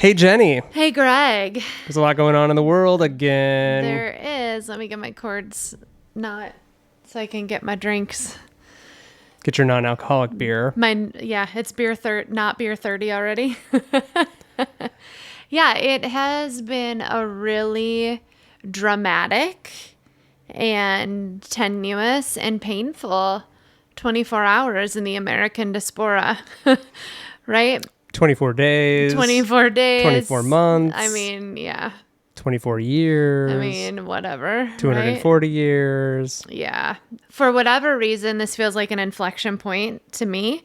Hey, Jenny. Hey, Greg. There's a lot going on in the world again. There is. Let me get my cords knot so I can get my drinks. Get your non-alcoholic beer. It's not beer 30 already. Yeah, it has been a really dramatic and tenuous and painful 24 hours in the American diaspora, right? 24 days. 24 days. 24 months. I mean, yeah. 24 years. I mean, whatever. 240 years. Yeah. For whatever reason, this feels like an inflection point to me.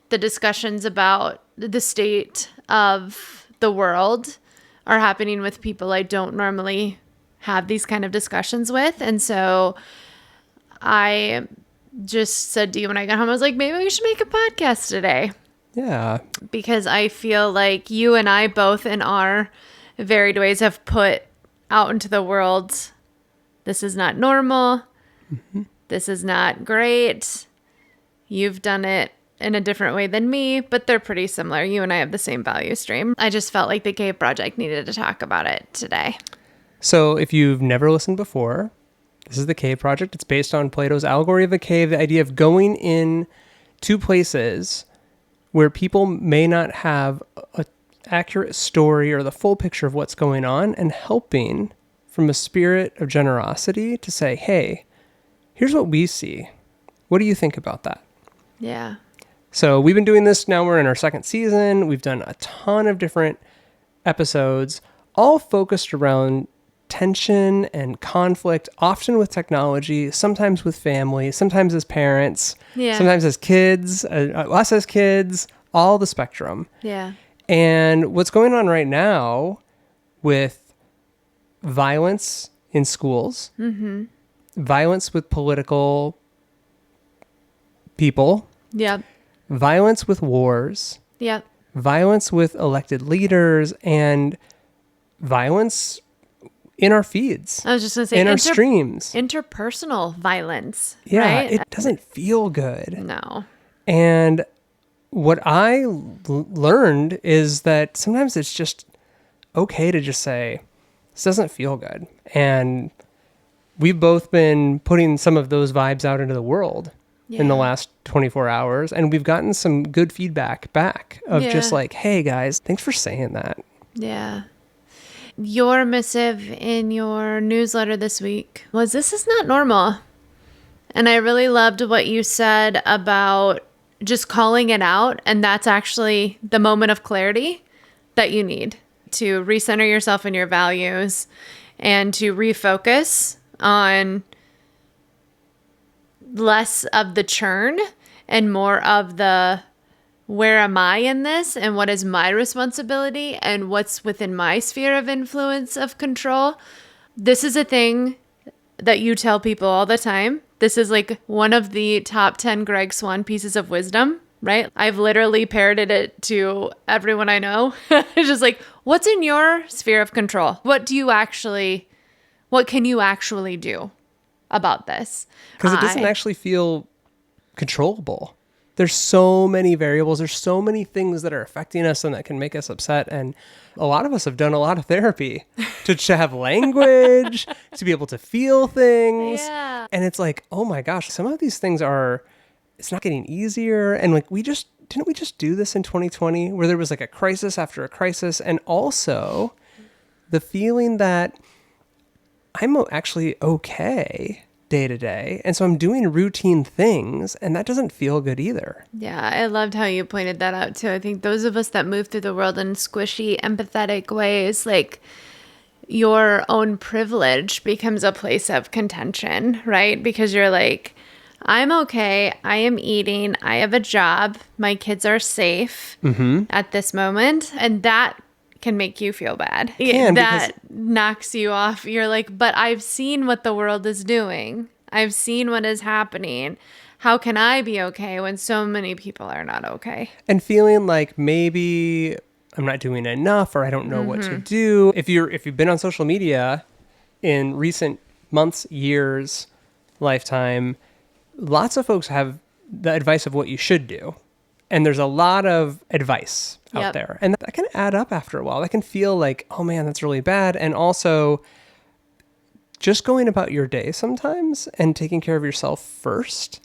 The discussions about the state of the world are happening with people I don't normally have these kind of discussions with. And so I just said to you when I got home, I was like, maybe we should make a podcast today. Yeah. Because I feel like you and I both in our varied ways have put out into the world, this is not normal. Mm-hmm. This is not great. You've done it in a different way than me, but they're pretty similar. You and I have the same value stream. I just felt like the Cave Project needed to talk about it today. So if you've never listened before, this is the Cave Project. It's based on Plato's allegory of the cave, the idea of going in to places where people may not have an accurate story or the full picture of what's going on, and helping from a spirit of generosity to say, hey, here's what we see. What do you think about that? Yeah. So we've been doing this now. We're in our second season. We've done a ton of different episodes, all focused around tension and conflict, often with technology, sometimes with family, sometimes as parents, sometimes as kids, us as kids, all the spectrum. Yeah. And what's going on right now with violence in schools, violence with political people, violence with wars, violence with elected leaders, and violence in our feeds. I was just going to say, in our streams. Interpersonal violence. Yeah, right? It doesn't feel good. No. And what I learned is that sometimes it's just okay to just say, this doesn't feel good. And we've both been putting some of those vibes out into the world in the last 24 hours. And we've gotten some good feedback back of just like, hey guys, thanks for saying that. Yeah. Your missive in your newsletter this week was, this is not normal. And I really loved what you said about just calling it out. And that's actually the moment of clarity that you need to recenter yourself in your values and to refocus on less of the churn and more of the, where am I in this, and what is my responsibility, and what's within my sphere of influence of control. This is a thing that you tell people all the time. This is like one of the top 10 Greg Swan pieces of wisdom, right? I've literally parroted it to everyone I know. It's just like, what's in your sphere of control? What can you actually do about this? Because it doesn't actually feel controllable. There's so many variables. There's so many things that are affecting us and that can make us upset. And a lot of us have done a lot of therapy to have language, to be able to feel things. Yeah. And it's like, oh my gosh, some of these things it's not getting easier. And like, didn't we just do this in 2020 where there was like a crisis after a crisis? And also the feeling that I'm actually okay day to day. And so I'm doing routine things, and that doesn't feel good either. Yeah, I loved how you pointed that out too. I think those of us that move through the world in squishy, empathetic ways, like your own privilege becomes a place of contention, right? Because you're like, I'm okay. I am eating. I have a job. My kids are safe at this moment. And that can make you feel bad. That knocks you off. You're like, but I've seen what the world is doing. I've seen what is happening. How can I be okay when so many people are not okay? And feeling like maybe I'm not doing enough, or I don't know what to do. If you've been on social media in recent months, years, lifetime, lots of folks have the advice of what you should do. And there's a lot of advice out Yep. there. And that can add up after a while. That can feel like, oh man, that's really bad. And also just going about your day sometimes and taking care of yourself first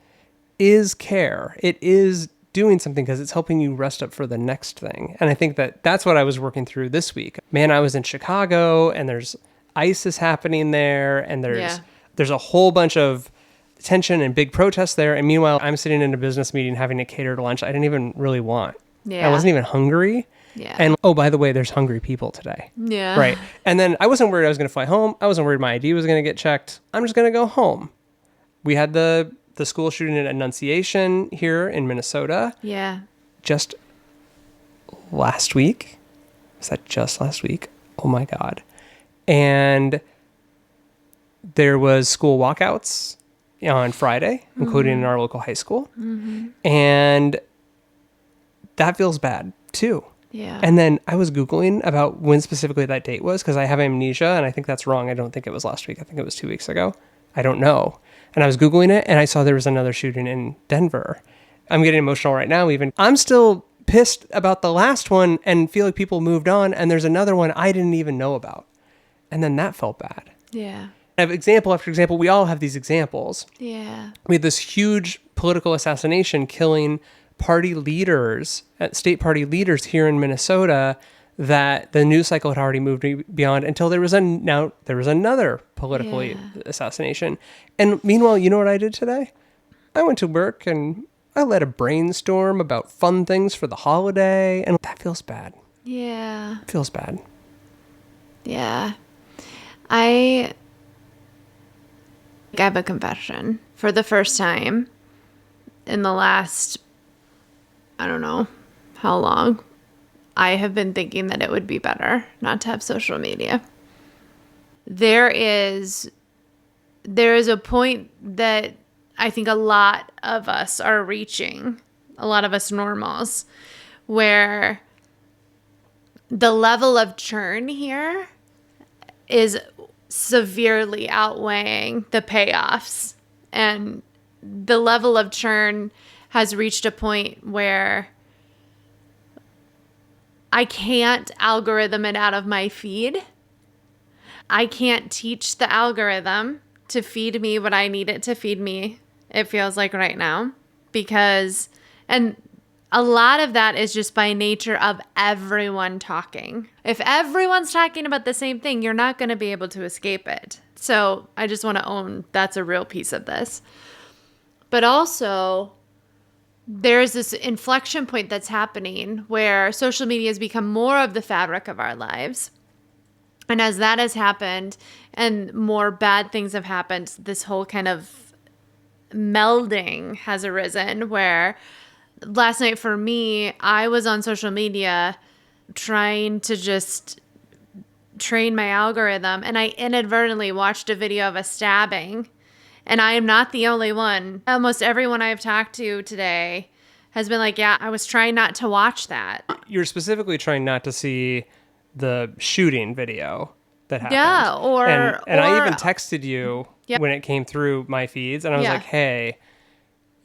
is care. It is doing something because it's helping you rest up for the next thing. And I think that that's what I was working through this week. Man, I was in Chicago and there's ISIS happening there and there's a whole bunch of tension and big protests there. And meanwhile, I'm sitting in a business meeting having a catered lunch I didn't even really want. Yeah. I wasn't even hungry. Yeah. And oh, by the way, there's hungry people today. Yeah. Right. And then I wasn't worried I was going to fly home. I wasn't worried my ID was going to get checked. I'm just going to go home. We had the school shooting at Annunciation here in Minnesota Yeah. just last week. Was that just last week? Oh my God. And there was school walkouts on Friday, including in our local high school. And that feels bad too. Yeah. And then I was Googling about when specifically that date was because I have amnesia and I think that's wrong. I don't think it was last week. I think it was 2 weeks ago. I don't know. And I was Googling it and I saw there was another shooting in Denver. I'm getting emotional right now even. I'm still pissed about the last one and feel like people moved on and there's another one I didn't even know about. And then that felt bad. Yeah. I have example after example. We all have these examples. Yeah. We had this huge political assassination killing party leaders, state party leaders here in Minnesota that the news cycle had already moved beyond until there was another political assassination. And meanwhile, you know what I did today? I went to work and I led a brainstorm about fun things for the holiday. And that feels bad. Yeah. It feels bad. Yeah. I have a confession. For the first time in the last, I don't know how long, I have been thinking that it would be better not to have social media. There is a point that I think a lot of us are reaching, a lot of us normals, where the level of churn here is severely outweighing the payoffs. And the level of churn has reached a point where I can't algorithm it out of my feed. I can't teach the algorithm to feed me what I need it to feed me, it feels like right now. And a lot of that is just by nature of everyone talking. If everyone's talking about the same thing, you're not going to be able to escape it. So I just want to own that's a real piece of this. But also, there's this inflection point that's happening where social media has become more of the fabric of our lives. And as that has happened and more bad things have happened, this whole kind of melding has arisen where last night for me, I was on social media trying to just train my algorithm and I inadvertently watched a video of a stabbing. And I am not the only one. Almost everyone I've talked to today has been like, yeah, I was trying not to watch that. You're specifically trying not to see the shooting video that happened. Yeah, and I even texted you Yep. when it came through my feeds, and I was Yeah. like, hey,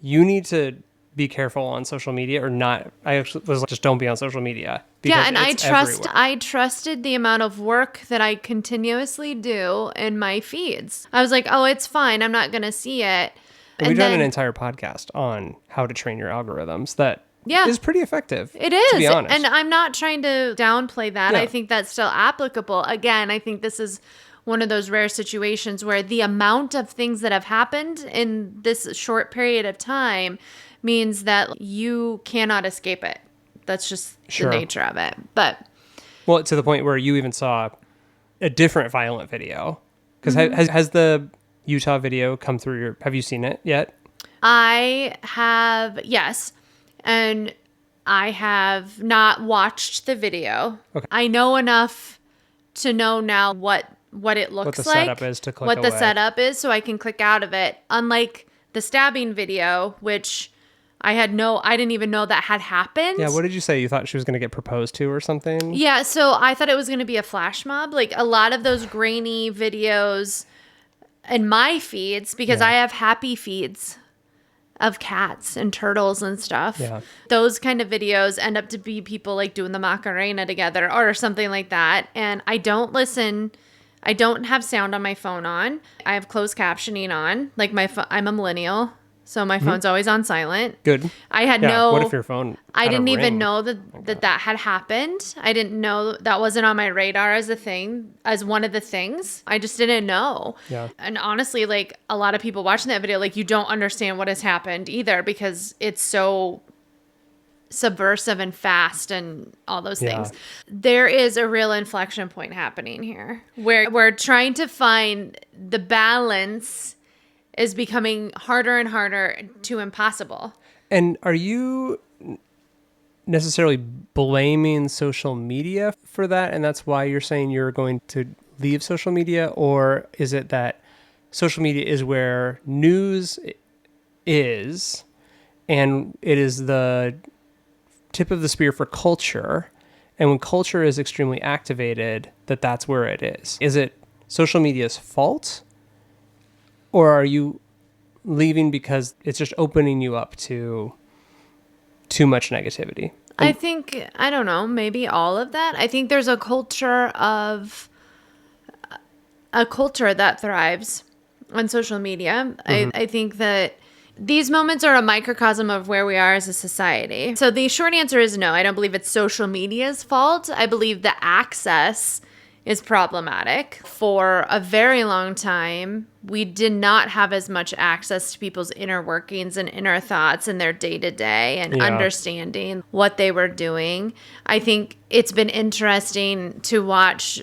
you need to be careful on social media or not. I actually was like, just don't be on social media. Yeah, and it's everywhere. I trusted the amount of work that I continuously do in my feeds. I was like, oh, it's fine. I'm not going to see it. And we've done an entire podcast on how to train your algorithms that is pretty effective. It is. To be honest. And I'm not trying to downplay that. Yeah. I think that's still applicable. Again, I think this is one of those rare situations where the amount of things that have happened in this short period of time means that you cannot escape it. That's just Sure. the nature of it. But well, to the point where you even saw a different violent video. Because Mm-hmm. has the Utah video come through have you seen it yet? I have, yes. And I have not watched the video. Okay. I know enough to know now what it looks the like. setup is to click what the away. setup is so I can click out of it. Unlike the stabbing video, which I didn't even know that had happened. Yeah, what did you say? You thought she was going to get proposed to or something? Yeah, so I thought it was going to be a flash mob. Like a lot of those grainy videos in my feeds, because I have happy feeds. of cats and turtles and stuff. Yeah. Those kind of videos end up to be people like doing the Macarena together or something like that. And I don't listen. I don't have sound on my phone on. I have closed captioning on. Like I'm a millennial, so my phone's always on silent. Good. I had Yeah. What if your phone I had a didn't even ring? know that had happened. I didn't know that wasn't on my radar as a thing, as one of the things. I just didn't know. Yeah. And honestly, like a lot of people watching that video, like you don't understand what has happened either because it's so subversive and fast and all those things. There is a real inflection point happening here where we're trying to find the balance is becoming harder and harder to impossible. And are you necessarily blaming social media for that, and that's why you're saying you're going to leave social media? Or is it that social media is where news is, and it is the tip of the spear for culture, and when culture is extremely activated, that's where it is? Is it social media's fault, or are you leaving because it's just opening you up to too much negativity? I think, I don't know, maybe all of that. I think there's a culture that thrives on social media. I think that these moments are a microcosm of where we are as a society. So the short answer is no. I don't believe it's social media's fault. I believe the access is problematic. For a very long time, we did not have as much access to people's inner workings and inner thoughts and their day-to-day and understanding what they were doing. I think it's been interesting to watch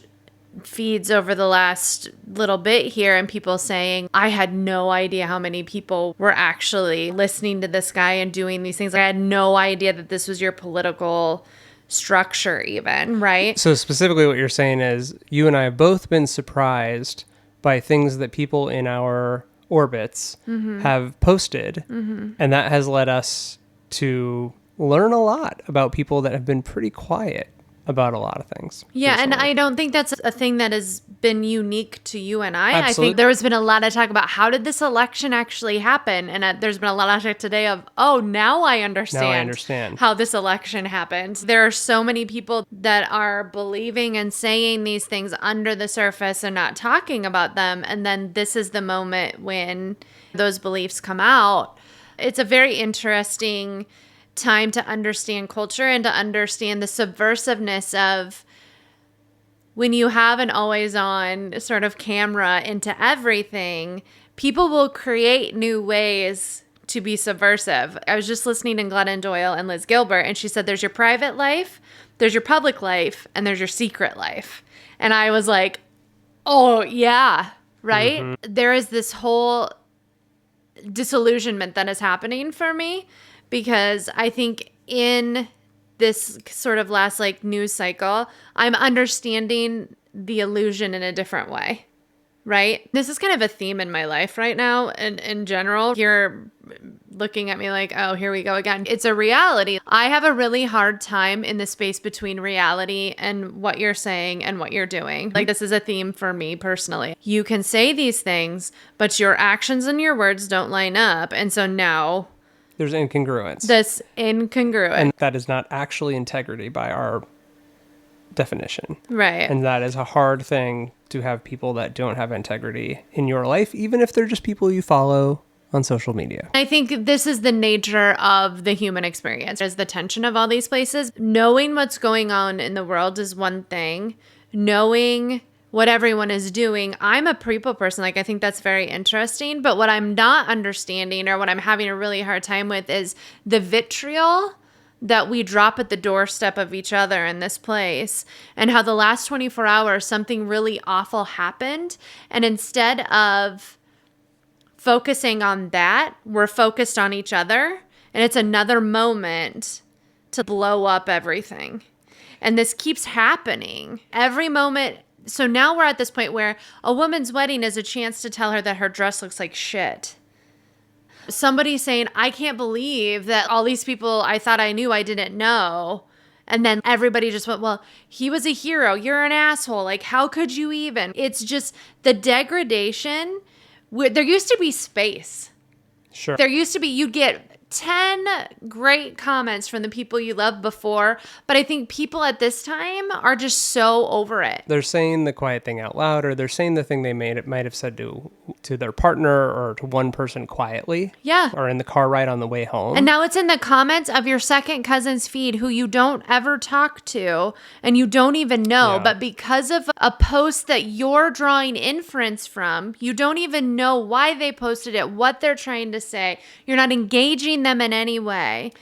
feeds over the last little bit here and people saying, I had no idea how many people were actually listening to this guy and doing these things. I had no idea that this was your political structure even, right? So specifically what you're saying is you and I have both been surprised by things that people in our orbits have posted, and that has led us to learn a lot about people that have been pretty quiet about a lot of things. Yeah, and recently. I don't think that's a thing that has been unique to you and I. Absolutely. I think there has been a lot of talk about how did this election actually happen? And there's been a lot of talk today of, oh, now I understand how this election happened. There are so many people that are believing and saying these things under the surface and not talking about them. And then this is the moment when those beliefs come out. It's a very interesting time to understand culture and to understand the subversiveness of when you have an always on sort of camera into everything, people will create new ways to be subversive. I was just listening to Glennon Doyle and Liz Gilbert, and she said, there's your private life, there's your public life, and there's your secret life. And I was like, oh yeah, right? There is this whole disillusionment that is happening for me, because I think in this sort of last like news cycle, I'm understanding the illusion in a different way, right? This is kind of a theme in my life right now. And in general, you're looking at me like, oh, here we go again. It's a reality. I have a really hard time in the space between reality and what you're saying and what you're doing. Like this is a theme for me personally. You can say these things, but your actions and your words don't line up. And so now there's incongruence. this incongruent. And that is not actually integrity by our definition. Right. And that is a hard thing to have people that don't have integrity in your life, even if they're just people you follow on social media. I think this is the nature of the human experience, is the tension of all these places. Knowing what's going on in the world is one thing. Knowing what everyone is doing. I'm a people person. Like, I think that's very interesting. But what I'm not understanding, or what I'm having a really hard time with, is the vitriol that we drop at the doorstep of each other in this place, and how the last 24 hours, something really awful happened. And instead of focusing on that, we're focused on each other. And it's another moment to blow up everything. And this keeps happening every moment. So now we're at this point where a woman's wedding is a chance to tell her that her dress looks like shit. Somebody saying, I can't believe that all these people I thought I knew, I didn't know. And then everybody just went, well, he was a hero. You're an asshole. Like, how could you even? It's just the degradation. There used to be space. Sure. There used to be, you'd get 10 great comments from the people you loved before, but I think people at this time are just so over it. They're saying the quiet thing out loud, or they're saying the thing they might have said to their partner or to one person quietly. Yeah. Or in the car ride on the way home. And now it's in the comments of your second cousin's feed who you don't ever talk to and you don't even know. Yeah. But because of a post that you're drawing inference from, you don't even know why they posted it, what they're trying to say. You're not engaging them in any way.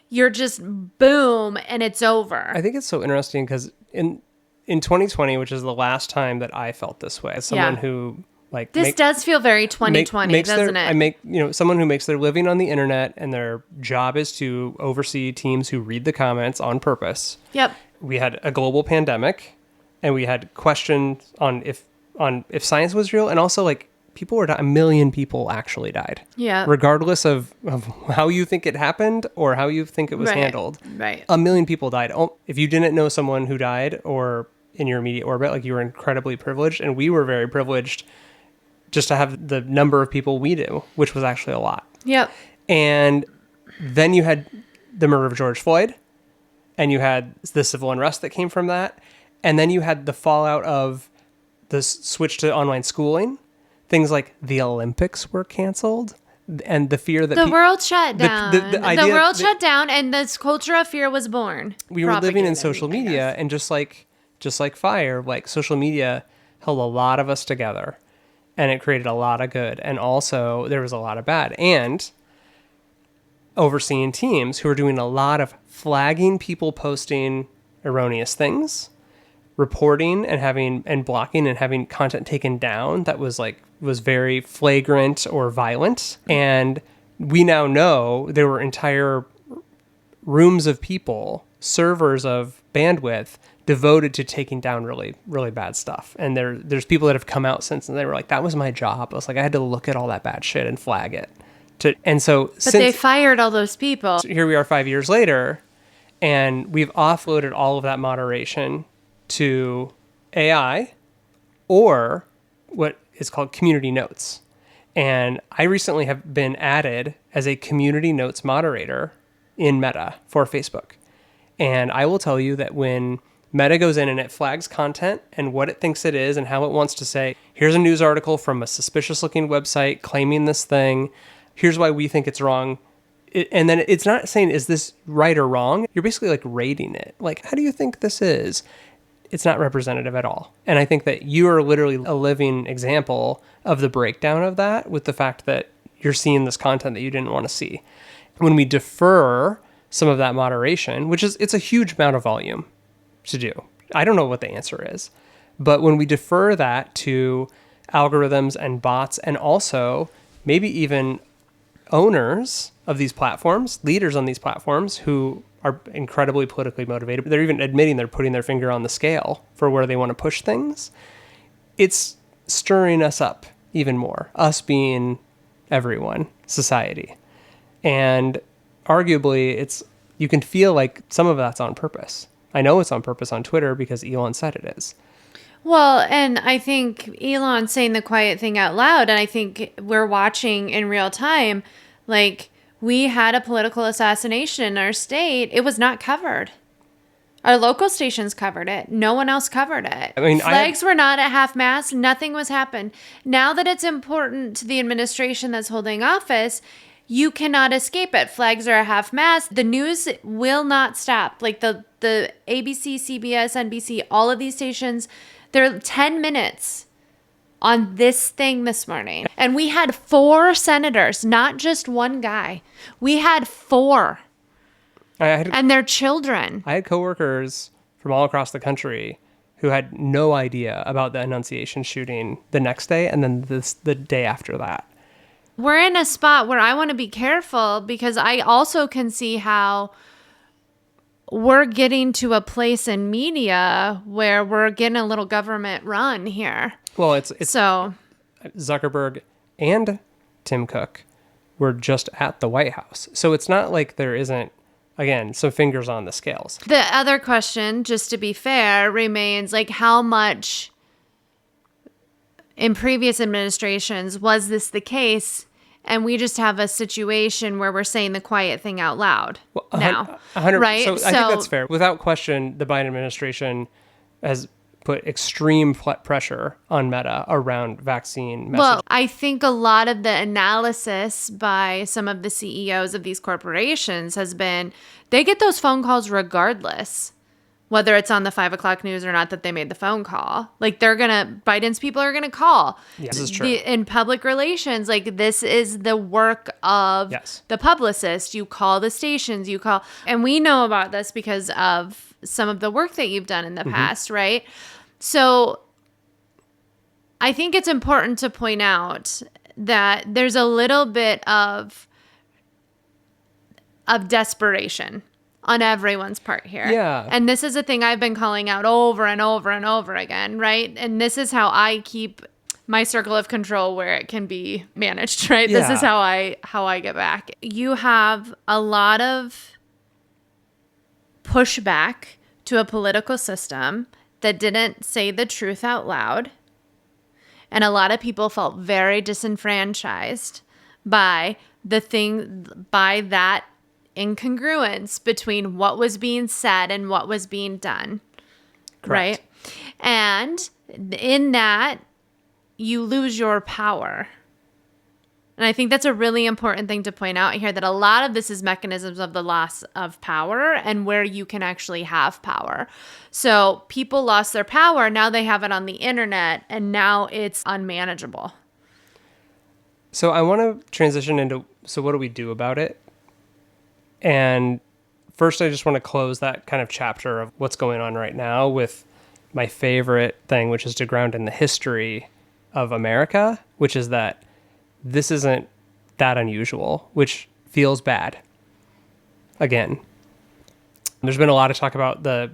You're just boom, and it's over. I think it's so interesting because in 2020, which is the last time that I felt this way, as someone who like this does feel very 2020, doesn't it? Someone who makes their living on the internet and their job is to oversee teams who read the comments on purpose. Yep. We had a global pandemic, and we had questions on if science was real, and also like people were a million people actually died. Yeah. Regardless of how you think it happened or how you think it was handled. Right. A million people died. If you didn't know someone who died or in your immediate orbit, like you were incredibly privileged, and we were very privileged just to have the number of people we do, which was actually a lot. Yep. And then you had the murder of George Floyd, and you had the civil unrest that came from that. And then you had the fallout of the switch to online schooling. Things like the Olympics were canceled, and the fear that the world shut down. the idea the world that shut down, and this culture of fear was born. We were living in social media, and just like fire, like social media held a lot of us together, and it created a lot of good, and also there was a lot of bad. And overseeing teams who were doing a lot of flagging people posting erroneous things, reporting and blocking and having content taken down that was very flagrant or violent. And we now know there were entire rooms of people, servers of bandwidth devoted to taking down really, really bad stuff. And there's people that have come out since, and they were like, that was my job. I was like, I had to look at all that bad shit and flag it. But they fired all those people. Here we are 5 years later, and we've offloaded all of that moderation to AI or what is called community notes. And I recently have been added as a community notes moderator in Meta for Facebook. And I will tell you that when Meta goes in and it flags content and what it thinks it is and how it wants to say, here's a news article from a suspicious looking website claiming this thing, here's why we think it's wrong. And then it's not saying, is this right or wrong? You're basically like rating it. Like, how do you think this is? It's not representative at all. And I think that you are literally a living example of the breakdown of that, with the fact that you're seeing this content that you didn't want to see. When we defer some of that moderation, it's a huge amount of volume to do. I don't know what the answer is, but when we defer that to algorithms and bots, and also maybe even owners of these platforms, leaders on these platforms who are incredibly politically motivated, they're even admitting they're putting their finger on the scale for where they want to push things. It's stirring us up even more, us being everyone, society. And arguably, you can feel like some of that's on purpose. I know it's on purpose on Twitter because Elon said it is. Well, and I think Elon saying the quiet thing out loud, and I think we're watching in real time, like, we had a political assassination in our state. It was not covered. Our local stations covered it. No one else covered it. I mean, flags were not at half-mast. Nothing was happened. Now that it's important to the administration that's holding office, you cannot escape it. Flags are at half-mast. The news will not stop. Like the ABC, CBS, NBC, all of these stations, they're 10 minutes on this thing this morning. And we had 4 senators, not just one guy. We had 4. And their children. I had coworkers from all across the country who had no idea about the Annunciation shooting the next day, and then the day after that. We're in a spot where I want to be careful, because I also can see how we're getting to a place in media where we're getting a little government run here. Well, it's so Zuckerberg and Tim Cook were just at the White House. So it's not like there isn't, again, some fingers on the scales. The other question, just to be fair, remains like, how much in previous administrations was this the case? And we just have a situation where we're saying the quiet thing out loud Well, now. 100. Right? So I think that's fair. Without question, the Biden administration has put extreme pressure on Meta around vaccine message. Well, I think a lot of the analysis by some of the CEOs of these corporations has been they get those phone calls regardless, whether it's on the 5 o'clock news or not that they made the phone call. Like Biden's people are going to call. Yeah, this is true. In public relations, like this is the work of Yes. the publicist. You call the stations, and we know about this because of some of the work that you've done in the past, right? So I think it's important to point out that there's a little bit of desperation on everyone's part here. Yeah. And this is a thing I've been calling out over and over and over again, right? And this is how I keep my circle of control where it can be managed, right? Yeah. This is how I get back. You have a lot of pushback to a political system that didn't say the truth out loud. And a lot of people felt very disenfranchised by that incongruence between what was being said and what was being done. Correct. Right? And in that, you lose your power. And I think that's a really important thing to point out here, that a lot of this is mechanisms of the loss of power and where you can actually have power. So people lost their power. Now they have it on the internet, and now it's unmanageable. So I want to transition into, so what do we do about it? And first, I just want to close that kind of chapter of what's going on right now with my favorite thing, which is to ground in the history of America, which is that this isn't that unusual, which feels bad. Again, there's been a lot of talk about the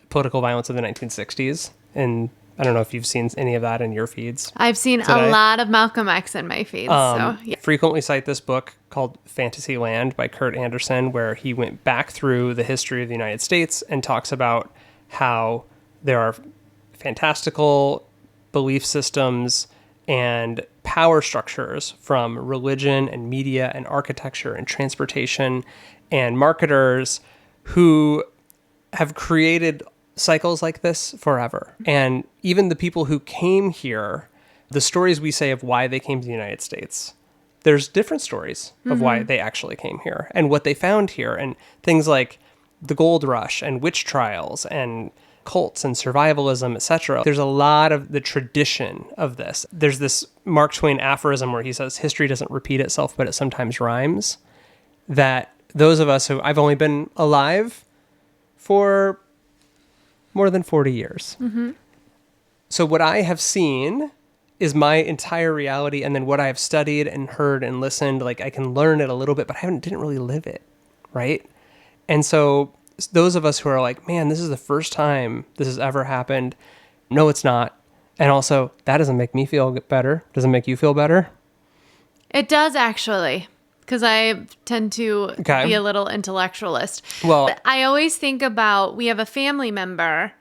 political violence of the 1960s, and I don't know if you've seen any of that in your feeds. I've seen today. a lot of Malcolm X in my feeds. So yeah. Frequently cite this book called Fantasyland by Kurt Anderson, where he went back through the history of the United States and talks about how there are fantastical belief systems and power structures from religion and media and architecture and transportation and marketers who have created cycles like this forever. And even the people who came here, the stories we say of why they came to the United States, there's different stories of why they actually came here and what they found here, and things like the gold rush and witch trials and cults and survivalism, etc. There's a lot of the tradition of this. There's this Mark Twain aphorism where he says, history doesn't repeat itself, but it sometimes rhymes. That those of us who, I've only been alive for more than 40 years. Mm-hmm. So what I have seen is my entire reality, and then what I have studied and heard and listened, like I can learn it a little bit, but I didn't really live it, right? And so those of us who are like, man, this is the first time this has ever happened. No, it's not. And also, that doesn't make me feel better. Doesn't make you feel better? It does, actually, because I tend to be a little intellectualist. Well, but I always think about, we have a family member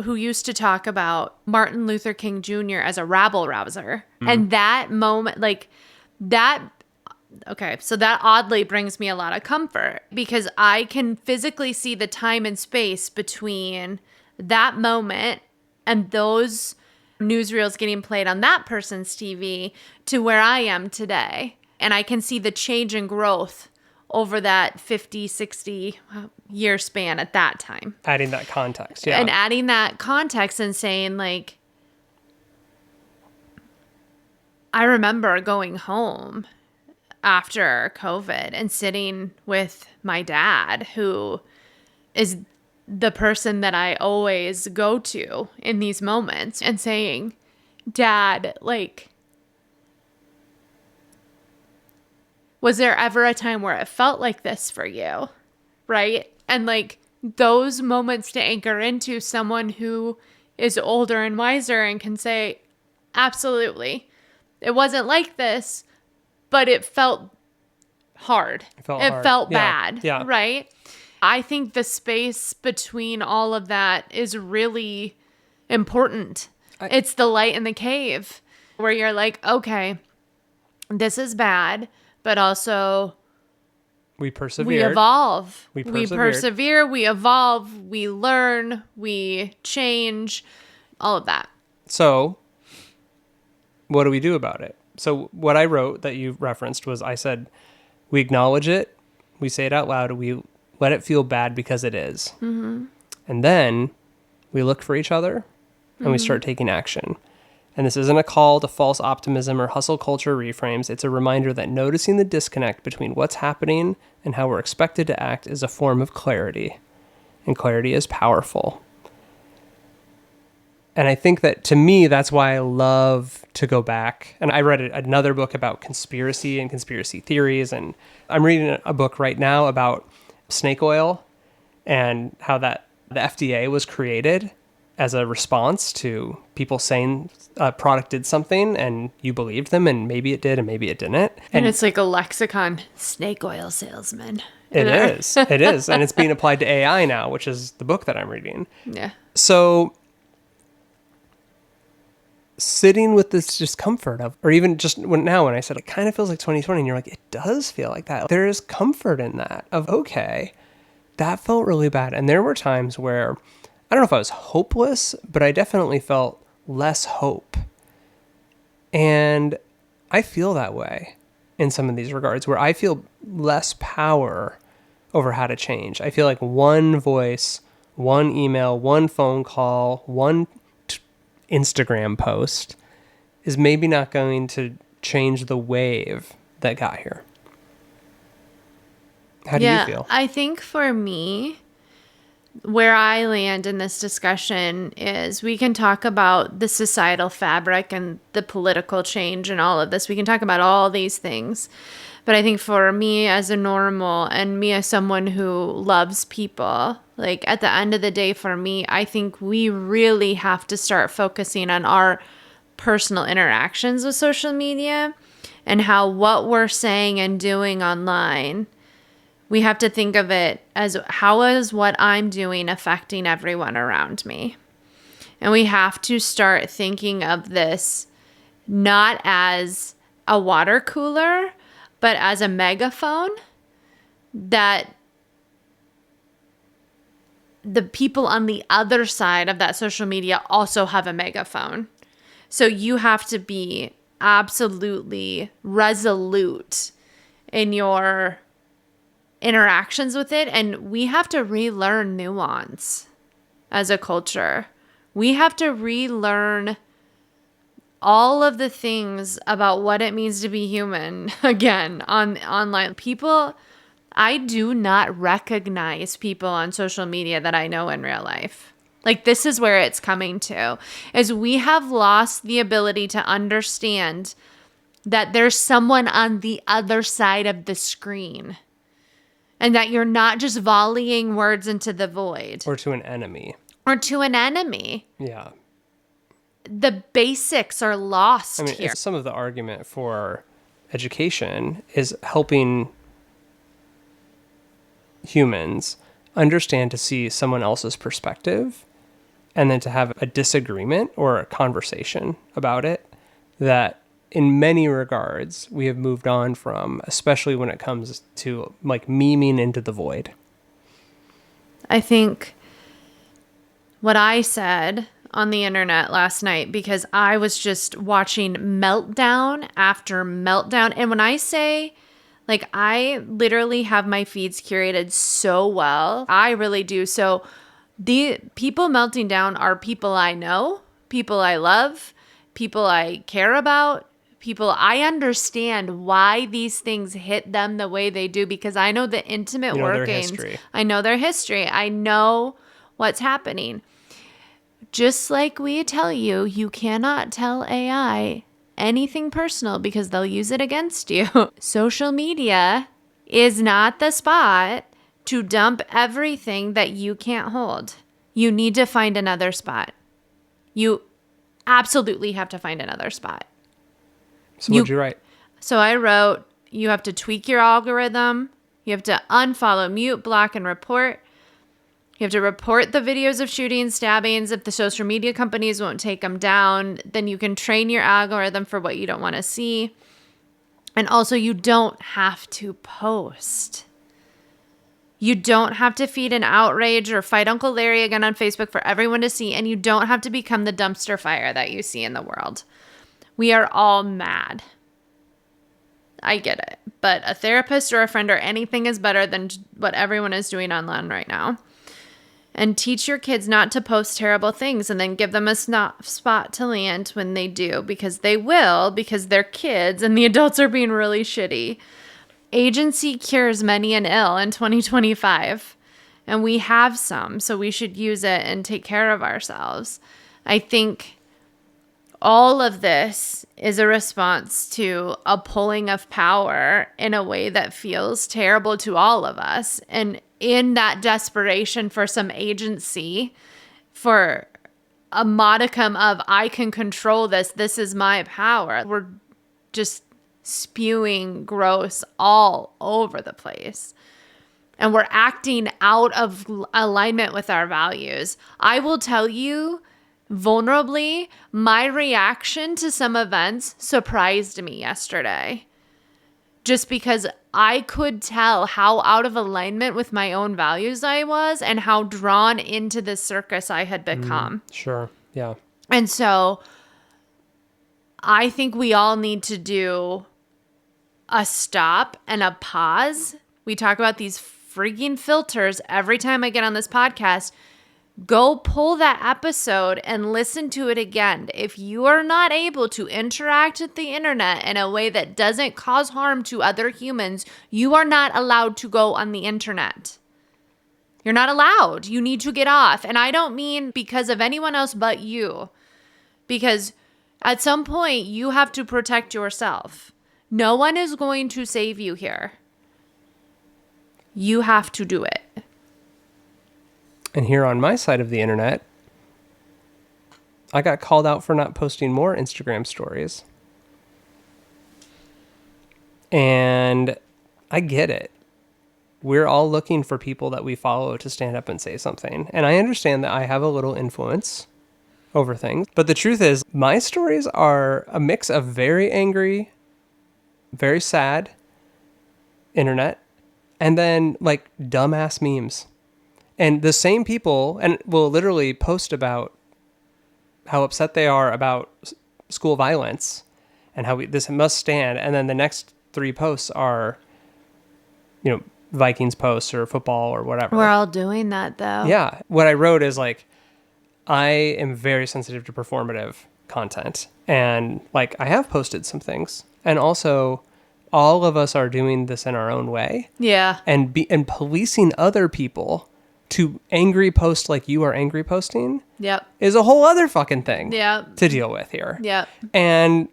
who used to talk about Martin Luther King Jr. as a rabble rouser. And that moment, like that, okay, so that oddly brings me a lot of comfort, because I can physically see the time and space between that moment and those newsreels getting played on that person's TV to where I am today. And I can see the change and growth over that 50, 60 year span at that time. Adding that context, yeah. And adding that context and saying, like, I remember going home after COVID and sitting with my dad, who is the person that I always go to in these moments, and saying, Dad, like, was there ever a time where it felt like this for you? Right? And like those moments to anchor into someone who is older and wiser and can say, absolutely, it wasn't like this, but it felt hard. It felt bad. Yeah. Right? I think the space between all of that is really important. It's the light in the cave where you're like, okay, this is bad, but also We we persevered. evolve. We We persevered. persevere, we evolve, we learn, we change, all of that. So, what do we do about it? So, what I wrote that you referenced was I said, we acknowledge it, we say it out loud, we let it feel bad because it is. Mm-hmm. And then we look for each other and we start taking action. And this isn't a call to false optimism or hustle culture reframes. It's a reminder that noticing the disconnect between what's happening and how we're expected to act is a form of clarity. And clarity is powerful. And I think that, to me, that's why I love to go back. And I read another book about conspiracy and conspiracy theories. And I'm reading a book right now about snake oil and how that the FDA was created as a response to people saying a product did something and you believed them, and maybe it did and maybe it didn't. And it's like a lexicon, snake oil salesman. It is. It is. And it's being applied to AI now, which is the book that I'm reading. Yeah. So sitting with this discomfort of, or even just when I said it kind of feels like 2020, and you're like, it does feel like that. There is comfort in that of, okay, that felt really bad. And there were times where, I don't know if I was hopeless, but I definitely felt less hope. And I feel that way in some of these regards, where I feel less power over how to change. I feel like one voice, one email, one phone call, one Instagram post is maybe not going to change the wave that got here. How do you feel? I think for me, where I land in this discussion is we can talk about the societal fabric and the political change and all of this. We can talk about all these things. But I think for me as a normal and me as someone who loves people, like at the end of the day for me, I think we really have to start focusing on our personal interactions with social media and how what we're saying and doing online, we have to think of it as how is what I'm doing affecting everyone around me. And we have to start thinking of this not as a water cooler, but as a megaphone that the people on the other side of that social media also have a megaphone. So you have to be absolutely resolute in your interactions with it. And we have to relearn nuance as a culture. We have to relearn all of the things about what it means to be human again on online. People, I do not recognize people on social media that I know in real life. Like, this is where it's coming to, is we have lost the ability to understand that there's someone on the other side of the screen and that you're not just volleying words into the void. Or to an enemy. Or to an enemy. Yeah. The basics are lost here. Some of the argument for education is helping humans understand to see someone else's perspective and then to have a disagreement or a conversation about it that in many regards we have moved on from, especially when it comes to like memeing into the void. I think what I said on the internet last night, because I was just watching meltdown after meltdown. And when I say, like, I literally have my feeds curated so well, I really do. So the people melting down are people I know, people I love, people I care about, people I understand why these things hit them the way they do, because I know the intimate workings. I know their history. I know what's happening. Just like we tell you, you cannot tell AI anything personal because they'll use it against you. Social media is not the spot to dump everything that you can't hold. You need to find another spot. You absolutely have to find another spot. So what'd you write? So I wrote, you have to tweak your algorithm. You have to unfollow, mute, block, and report. You have to report the videos of shootings, stabbings. If the social media companies won't take them down, then you can train your algorithm for what you don't want to see. And also, you don't have to post. You don't have to feed an outrage or fight Uncle Larry again on Facebook for everyone to see. And you don't have to become the dumpster fire that you see in the world. We are all mad. I get it. But a therapist or a friend or anything is better than what everyone is doing online right now. And teach your kids not to post terrible things and then give them a spot to land when they do, because they will, because they're kids and the adults are being really shitty. Agency cures many an ill in 2025, and we have some, so we should use it and take care of ourselves. I think all of this is a response to a pulling of power in a way that feels terrible to all of us. And in that desperation for some agency, for a modicum of, I can control this, this is my power, we're just spewing gross all over the place. And we're acting out of alignment with our values. I will tell you, vulnerably, my reaction to some events surprised me yesterday. Just because I could tell how out of alignment with my own values I was and how drawn into this circus I had become. Sure. Yeah. And so I think we all need to do a stop and a pause. We talk about these freaking filters every time I get on this podcast. Go pull that episode and listen to it again. If you are not able to interact with the internet in a way that doesn't cause harm to other humans, you are not allowed to go on the internet. You're not allowed. You need to get off. And I don't mean because of anyone else but you. Because at some point, you have to protect yourself. No one is going to save you here. You have to do it. And here on my side of the internet, I got called out for not posting more Instagram stories. And I get it. We're all looking for people that we follow to stand up and say something. And I understand that I have a little influence over things. But the truth is, my stories are a mix of very angry, very sad internet, and then like dumbass memes. And the same people and will literally post about how upset they are about school violence and how this must stand. And then the next 3 posts are, Vikings posts or football or whatever. We're all doing that though. Yeah. What I wrote is like, I am very sensitive to performative content. And like, I have posted some things. And also, all of us are doing this in our own way. Yeah. And policing other people to angry post like you are angry posting Yep. is a whole other fucking thing Yep. to deal with here. Yep. And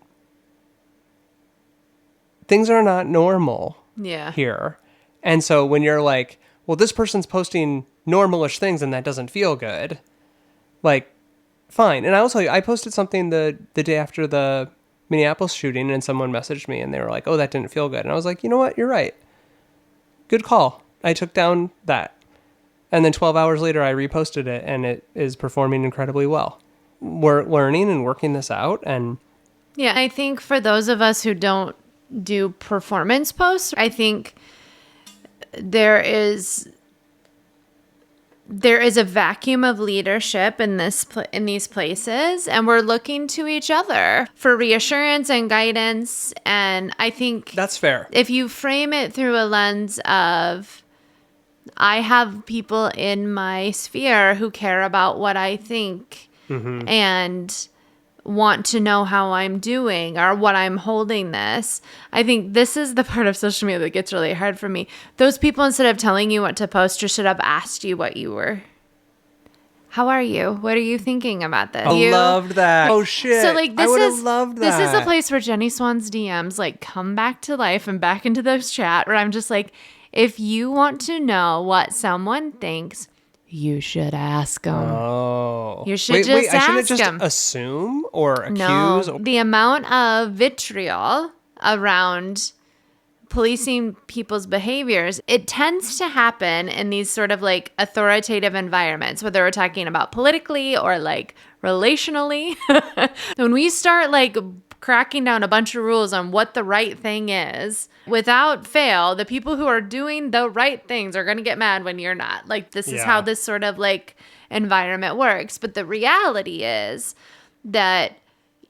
things are not normal Yeah. here. And so when you're like, well, this person's posting normalish things and that doesn't feel good, like, fine. And I will tell you, I posted something the day after the Minneapolis shooting and someone messaged me and they were like, oh, that didn't feel good. And I was like, you know what? You're right. Good call. I took down that. And then 12 hours later, I reposted it and it is performing incredibly well. We're learning and working this out. And yeah, I think for those of us who don't do performance posts, I think there is a vacuum of leadership in these places, and we're looking to each other for reassurance and guidance. And I think that's fair. If you frame it through a lens of, I have people in my sphere who care about what I think and want to know how I'm doing or what I'm holding this. I think this is the part of social media that gets really hard for me. Those people, instead of telling you what to post, just should have asked you what you were. How are you? What are you thinking about this? I loved that. Oh shit. So like I would have loved that. This is a place where Jenny Swan's DMs like come back to life and back into those chat where I'm just like, if you want to know what someone thinks, you should ask them. Oh. You should just I shouldn't ask just them. assume or accuse. No, the amount of vitriol around policing people's behaviors, it tends to happen in these sort of like authoritative environments, whether we're talking about politically or like relationally. When we start like cracking down a bunch of rules on what the right thing is, without fail, the people who are doing the right things are going to get mad when you're not. Like, this is how this sort of like environment works. But the reality is that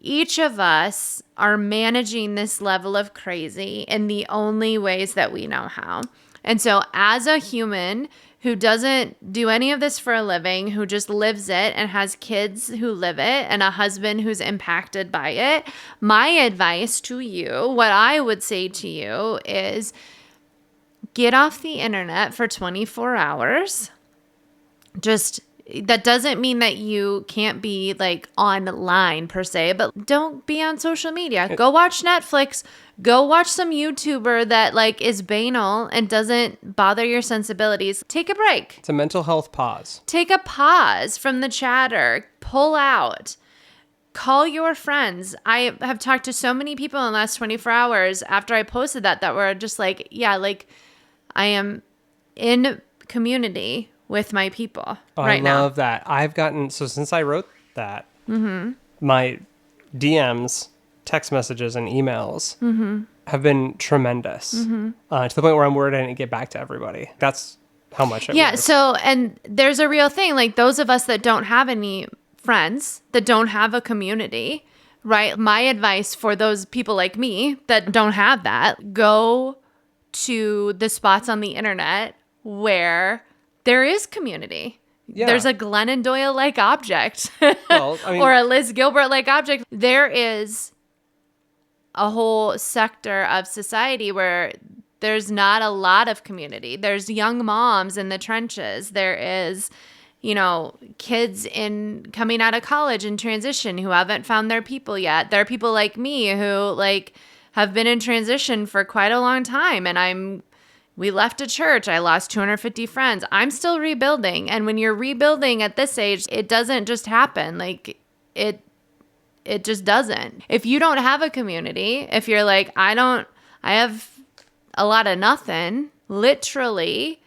each of us are managing this level of crazy in the only ways that we know how. And so as a human who doesn't do any of this for a living, who just lives it and has kids who live it and a husband who's impacted by it, my advice to you, what I would say to you is get off the internet for 24 hours. That doesn't mean that you can't be like online per se, but don't be on social media. Go watch Netflix. Go watch some YouTuber that like is banal and doesn't bother your sensibilities. Take a break. It's a mental health pause. Take a pause from the chatter. Pull out. Call your friends. I have talked to so many people in the last 24 hours after I posted that were just like, yeah, like I am in community with my people right now. I love that. I've gotten, so since I wrote that, my DMs, text messages, and emails have been tremendous to the point where I'm worried I didn't get back to everybody. That's how much it was. So, and there's a real thing, like those of us that don't have any friends, that don't have a community, right? My advice for those people like me that don't have that, go to the spots on the internet where there is community. Yeah. There's a Glennon Doyle-like object Well, I mean, or a Liz Gilbert-like object. There is a whole sector of society where there's not a lot of community. There's young moms in the trenches. There is, kids coming out of college in transition who haven't found their people yet. There are people like me who have been in transition for quite a long time, and we left a church. I lost 250 friends. I'm still rebuilding. And when you're rebuilding at this age, it doesn't just happen. Like it just doesn't. If you don't have a community, if you're like, I have a lot of nothing, literally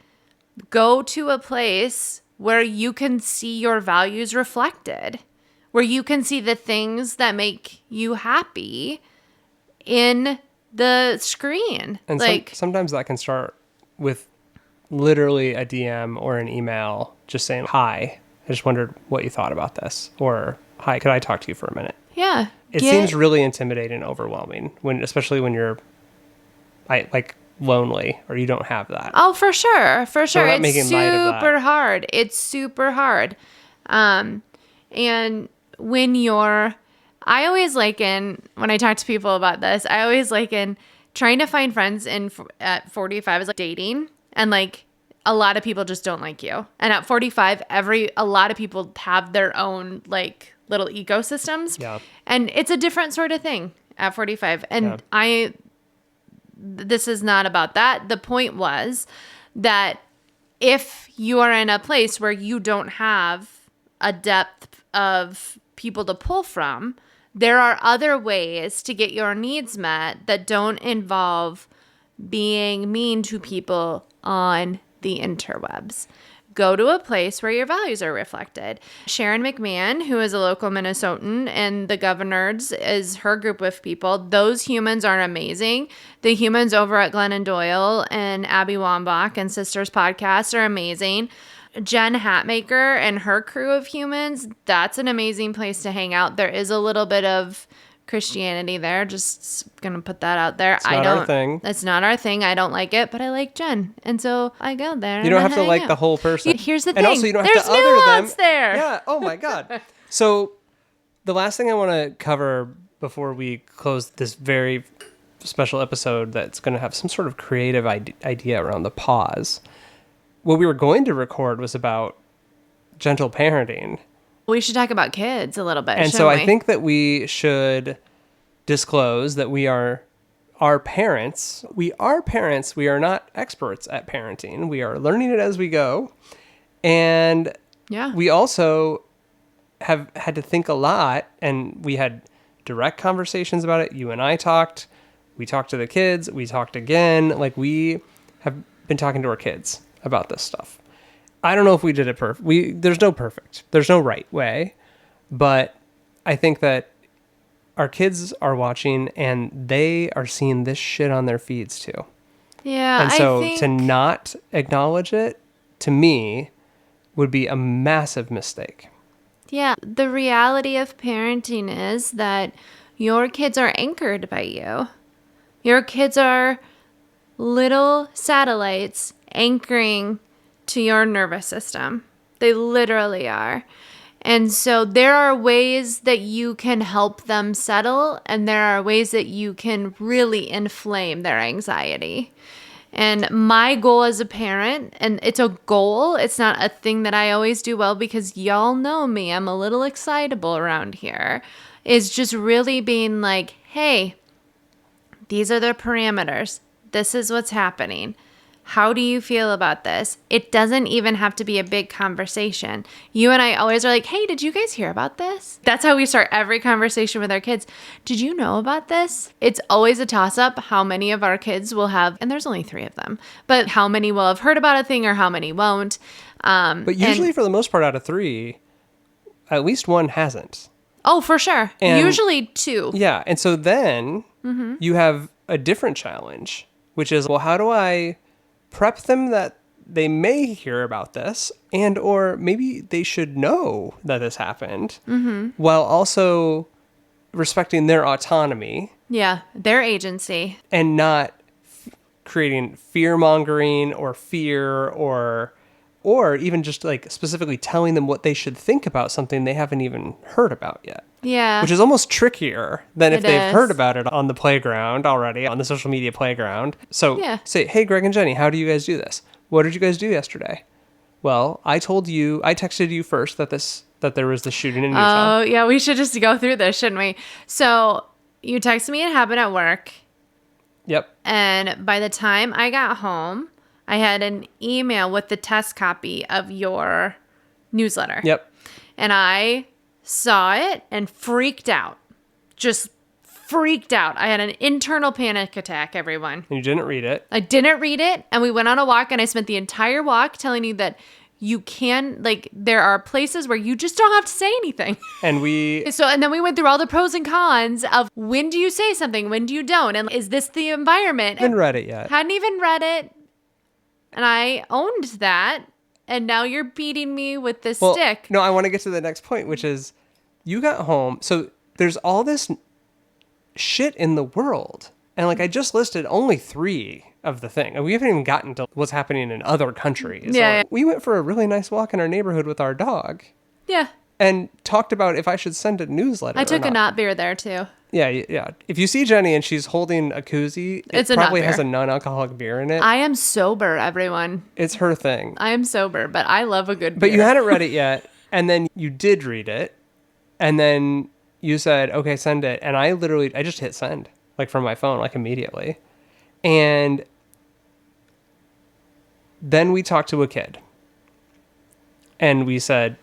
go to a place where you can see your values reflected, where you can see the things that make you happy in the screen. And sometimes that can start with literally a DM or an email just saying, hi, I just wondered what you thought about this. Or, hi, could I talk to you for a minute? Yeah. It seems really intimidating and overwhelming, especially when you're lonely or you don't have that. Oh, for sure. For sure. So it's super hard. It's super hard. And when I always liken, when I talk to people about this, I always liken trying to find friends at 45 is like dating, and like a lot of people just don't like you. And at 45, a lot of people have their own like little ecosystems. Yeah. And it's a different sort of thing at 45. And this is not about that. The point was that if you are in a place where you don't have a depth of people to pull from, there are other ways to get your needs met that don't involve being mean to people on the interwebs. Go to a place where your values are reflected. Sharon McMahon, who is a local Minnesotan, and the Governors is her group of people. Those humans are amazing. The humans over at Glennon Doyle and Abby Wambach and Sisters Podcast are amazing. Jen Hatmaker and her crew of humans, that's an amazing place to hang out. There is a little bit of Christianity there. Just gonna put that out there. It's not our thing. It's not our thing. I don't like it, but I like Jen, and so I go there. You don't have to like the whole person. Here's the thing. And also, you don't have There's to other nuance them. there. Yeah. Oh my God. So, the last thing I want to cover before we close this very special episode that's going to have some sort of creative idea around the pause. What we were going to record was about gentle parenting. We should talk about kids a little bit. And so I think that we should disclose that we are parents. We are parents. We are not experts at parenting. We are learning it as we go. And we also have had to think a lot, and we had direct conversations about it. You and I talked. We talked to the kids. We talked again. Like, we have been talking to our kids about this stuff. I don't know if we did it perfect. There's no perfect. There's no right way. But I think that our kids are watching and they are seeing this shit on their feeds too. Yeah, And I so think to not acknowledge it, to me, would be a massive mistake. yeah, the reality of parenting is that your kids are anchored by you. Your kids are little satellites anchoring to your nervous system. They literally are. And so there are ways that you can help them settle, and there are ways that you can really inflame their anxiety. And my goal as a parent, and it's a goal, it's not a thing that I always do well because y'all know me, I'm a little excitable around here, is just really being like, hey, these are the parameters. This is what's happening. How do you feel about this? It doesn't even have to be a big conversation. You and I always are like, hey, did you guys hear about this? That's how we start every conversation with our kids. Did you know about this? It's always a toss-up how many of our kids will have, and there's only 3 of them, but how many will have heard about a thing or how many won't. But usually, for the most part, out of 3, at least 1 hasn't. Oh, for sure. And- Usually 2. Yeah. And so then Mm-hmm. you have a different challenge, which is, well, how do I prep them that they may hear about this and or maybe they should know that this happened while also respecting their autonomy Yeah, their agency. and not creating fear mongering or fear or even just like specifically telling them what they should think about something they haven't even heard about yet. Yeah. Which is almost trickier than if It they've is. heard about it on the playground already, on the social media playground. So Yeah. say, hey, Greg and Jenny, how do you guys do this? What did you guys do yesterday? Well, I texted you first that there was this shooting in Utah. Oh, yeah, we should just go through this, shouldn't we? So you texted me it happened at work. Yep. And by the time I got home, I had an email with the test copy of your newsletter. Yep. And I saw it and freaked out. Just freaked out. I had an internal panic attack, everyone. And you didn't read it. I didn't read it. And we went on a walk, and I spent the entire walk telling you that you can, like, there are places where you just don't have to say anything. And we And then we went through all the pros and cons of when do you say something, when do you don't, and is this the environment? haven't read it yet. Hadn't even read it, and I owned that, and now you're beating me with this Well, stick. no, I want to get to the next point, which is you got home. So there's all this shit in the world. And like I just listed only 3 of the thing. And we haven't even gotten to what's happening in other countries. Yeah, Or yeah. We went for a really nice walk in our neighborhood with our dog Yeah, and talked about if I should send a newsletter. I took or a not. not beer there too. Yeah, yeah. If you see Jenny and she's holding a koozie, it It's a not probably has beer. a non-alcoholic beer in it. I am sober, everyone. It's her thing. I am sober, but I love a good But beer. you hadn't read it yet, and then you did read it, and then you said, okay, send it. And I just hit send, like from my phone, like immediately. And then we talked to a kid, and we said,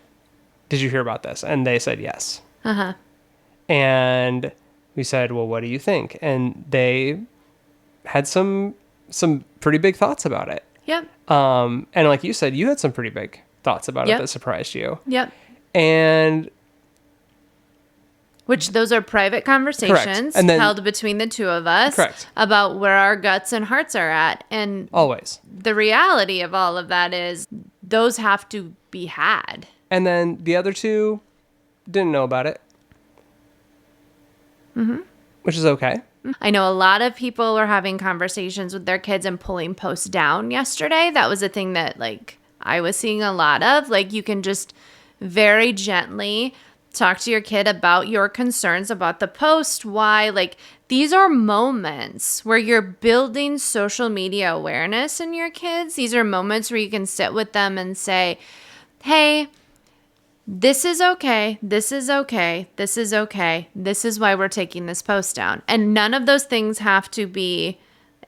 did you hear about this? And they said yes. Uh-huh. And we said, well, what do you think? And they had some pretty big thoughts about it. Yep. And like you said, you had some pretty big thoughts about Yep. it that surprised you. Yep. And Which those are private conversations And then- held between the 2 of us Correct. about where our guts and hearts are at. And always. the reality of all of that is those have to be had. And then the other 2 didn't know about it. Which is okay. I know a lot of people were having conversations with their kids and pulling posts down yesterday. That was a thing that like I was seeing a lot of. Like you can just very gently talk to your kid about your concerns about the post, why like these are moments where you're building social media awareness in your kids. These are moments where you can sit with them and say, "Hey, this is okay. This is okay. This is okay. This is why we're taking this post down." And none of those things have to be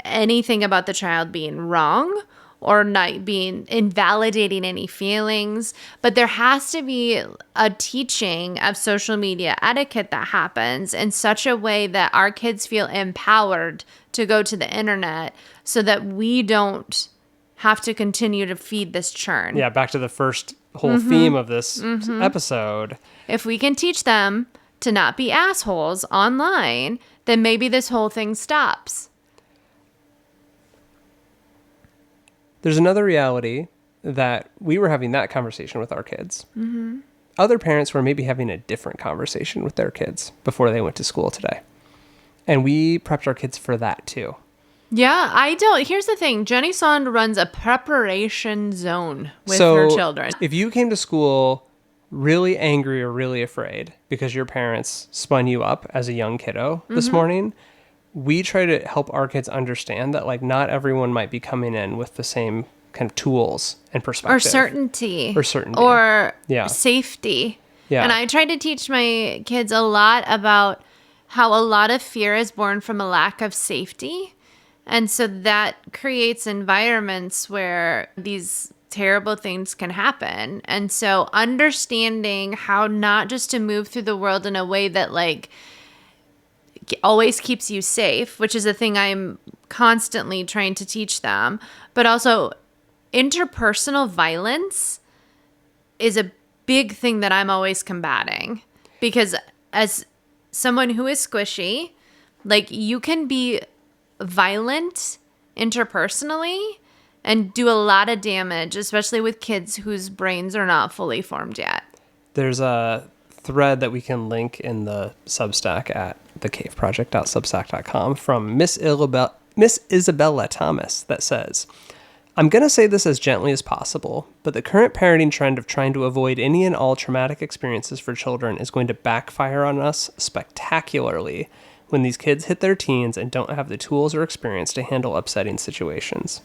anything about the child being wrong or not being invalidating any feelings. But there has to be a teaching of social media etiquette that happens in such a way that our kids feel empowered to go to the internet so that we don't have to continue to feed this churn. Yeah, back to the first whole theme of this episode. If we can teach them to not be assholes online, then maybe this whole thing stops. There's another reality that we were having that conversation with our kids. Mm-hmm. Other parents were maybe having a different conversation with their kids before they went to school today. And we prepped our kids for that too. Yeah, I don't. Here's the thing. Jenny Sond runs a preparation zone with her children. If you came to school really angry or really afraid because your parents spun you up as a young kiddo this morning, we try to help our kids understand that like not everyone might be coming in with the same kind of tools and perspective. Or certainty. Or safety. Yeah. And I try to teach my kids a lot about how a lot of fear is born from a lack of safety. And so that creates environments where these terrible things can happen. And so understanding how not just to move through the world in a way that like always keeps you safe, which is a thing I'm constantly trying to teach them, but also interpersonal violence is a big thing that I'm always combating, because as someone who is squishy, like you can be violent interpersonally and do a lot of damage, especially with kids whose brains are not fully formed yet. There's a thread that we can link in the Substack at thecaveproject.substack.com from Miss Isabella Thomas that says, I'm going to say this as gently as possible, but the current parenting trend of trying to avoid any and all traumatic experiences for children is going to backfire on us spectacularly when these kids hit their teens and don't have the tools or experience to handle upsetting situations.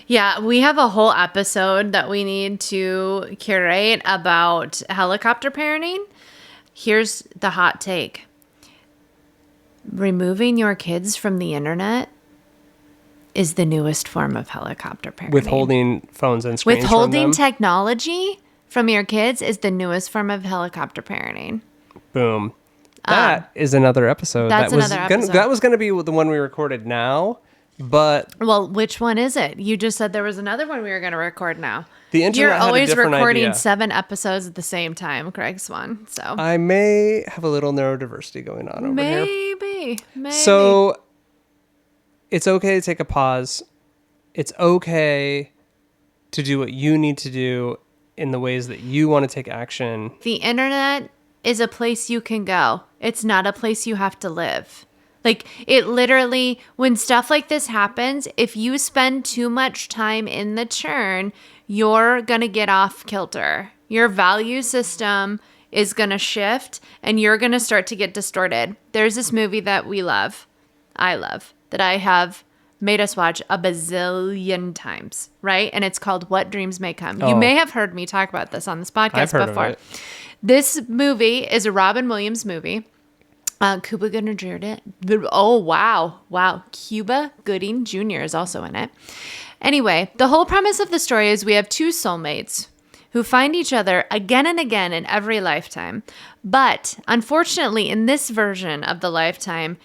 Yeah, we have a whole episode that we need to curate about helicopter parenting. Here's the hot take. Removing your kids from the internet is the newest form of helicopter parenting. Withholding phones and screens Withholding from them. technology from your kids is the newest form of helicopter parenting. Boom. That is another episode. That was going to be the one we recorded now, but... Well, which one is it? You just said there was another one we were going to record now. The internet You're had always a different recording idea. 7 episodes at the same time, Craig Swan. So I may have a little neurodiversity going on over here. Maybe. So it's okay to take a pause. It's okay to do what you need to do in the ways that you want to take action. The internet is a place you can go. It's not a place you have to live. Like, it literally, when stuff like this happens, if you spend too much time in the churn, you're going to get off kilter. Your value system is going to shift and you're going to start to get distorted. There's this movie that I love, that I have made us watch a bazillion times, right? And it's called What Dreams May Come. You may have heard me talk about this on this podcast I've heard before. of it. This movie is a Robin Williams movie. Cuba Gooding Jr. Oh, wow. Cuba Gooding Jr. is also in it. Anyway, the whole premise of the story is we have 2 soulmates who find each other again and again in every lifetime. But unfortunately, in this version of the lifetime,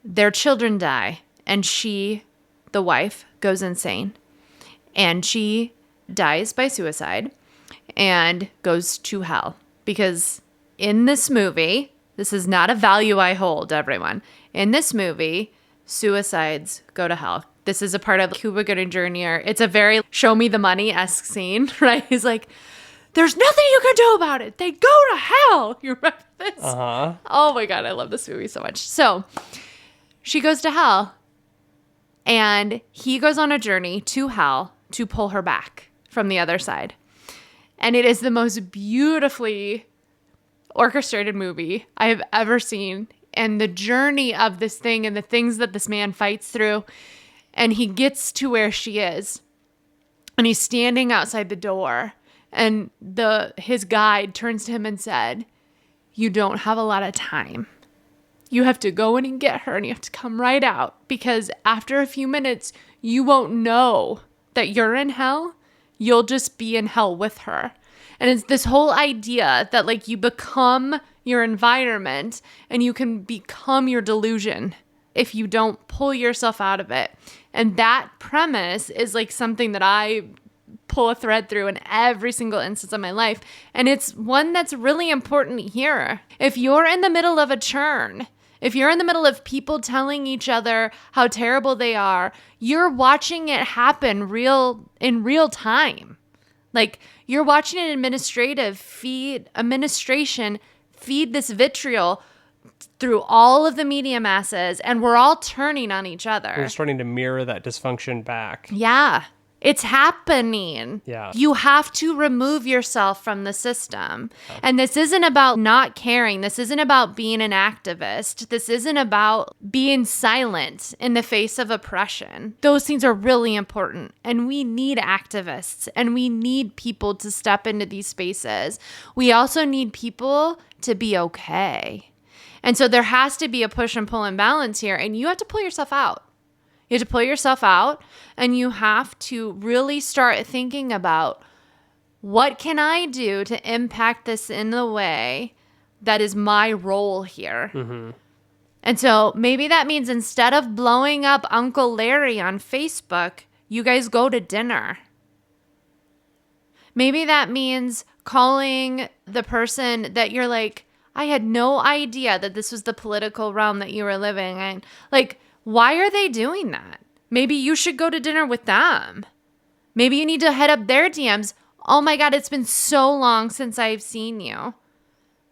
their children die. And she, the wife, goes insane. And she dies by suicide and goes to hell. Because in this movie, this is not a value I hold, everyone. In this movie, suicides go to hell. This is a part of Cuba Gooding Jr. It's a very show me the money-esque scene, right? He's like, there's nothing you can do about it. They go to hell. You remember this? Uh-huh. Oh my God, I love this movie so much. So she goes to hell and he goes on a journey to hell to pull her back from the other side. And it is the most beautifully orchestrated movie I have ever seen. And the journey of this thing and the things that this man fights through. And he gets to where she is. And he's standing outside the door. And his guide turns to him and said, you don't have a lot of time. You have to go in and get her and you have to come right out. Because after a few minutes, you won't know that you're in hell. You'll just be in hell with her. And it's this whole idea that like you become your environment and you can become your delusion if you don't pull yourself out of it. And that premise is like something that I pull a thread through in every single instance of my life. And it's one that's really important here. If you're in the middle of a churn, if you're in the middle of people telling each other how terrible they are, you're watching it happen in real time. Like, you're watching an administration feed this vitriol through all of the media masses, and we're all turning on each other. We're starting to mirror that dysfunction back. Yeah. It's happening. Yeah. You have to remove yourself from the system. Yeah. And this isn't about not caring. This isn't about being an activist. This isn't about being silent in the face of oppression. Those things are really important. And we need activists, and we need people to step into these spaces. We also need people to be okay. And so there has to be a push and pull and balance here, and you have to pull yourself out. You have to pull yourself out, and you have to really start thinking about, what can I do to impact this in the way that is my role here? Mm-hmm. And so maybe that means instead of blowing up Uncle Larry on Facebook, you guys go to dinner. Maybe that means calling the person that you're like, I had no idea that this was the political realm that you were living in. Like, why are they doing that? Maybe you should go to dinner with them. Maybe you need to head up their DMs. Oh my God, it's been so long since I've seen you.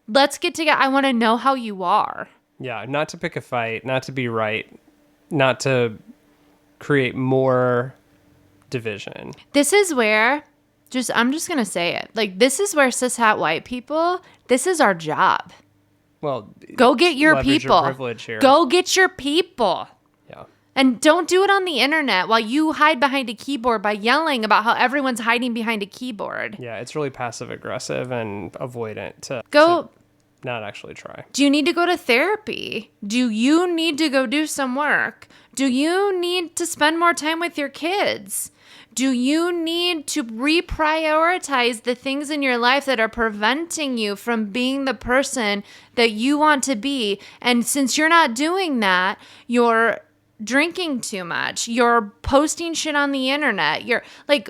Let's get together. I want to know how you are. Yeah, not to pick a fight, not to be right, not to create more division. This is where, I'm just going to say it. Like, this is where cishet white people, this is our job. Well, go get your people. Your privilege here. Go get your people. Yeah. And don't do it on the internet while you hide behind a keyboard by yelling about how everyone's hiding behind a keyboard. Yeah, it's really passive aggressive and avoidant to not actually try. Do you need to go to therapy? Do you need to go do some work? Do you need to spend more time with your kids? Do you need to reprioritize the things in your life that are preventing you from being the person that you want to be? And since you're not doing that, you're drinking too much. You're posting shit on the internet. You're like,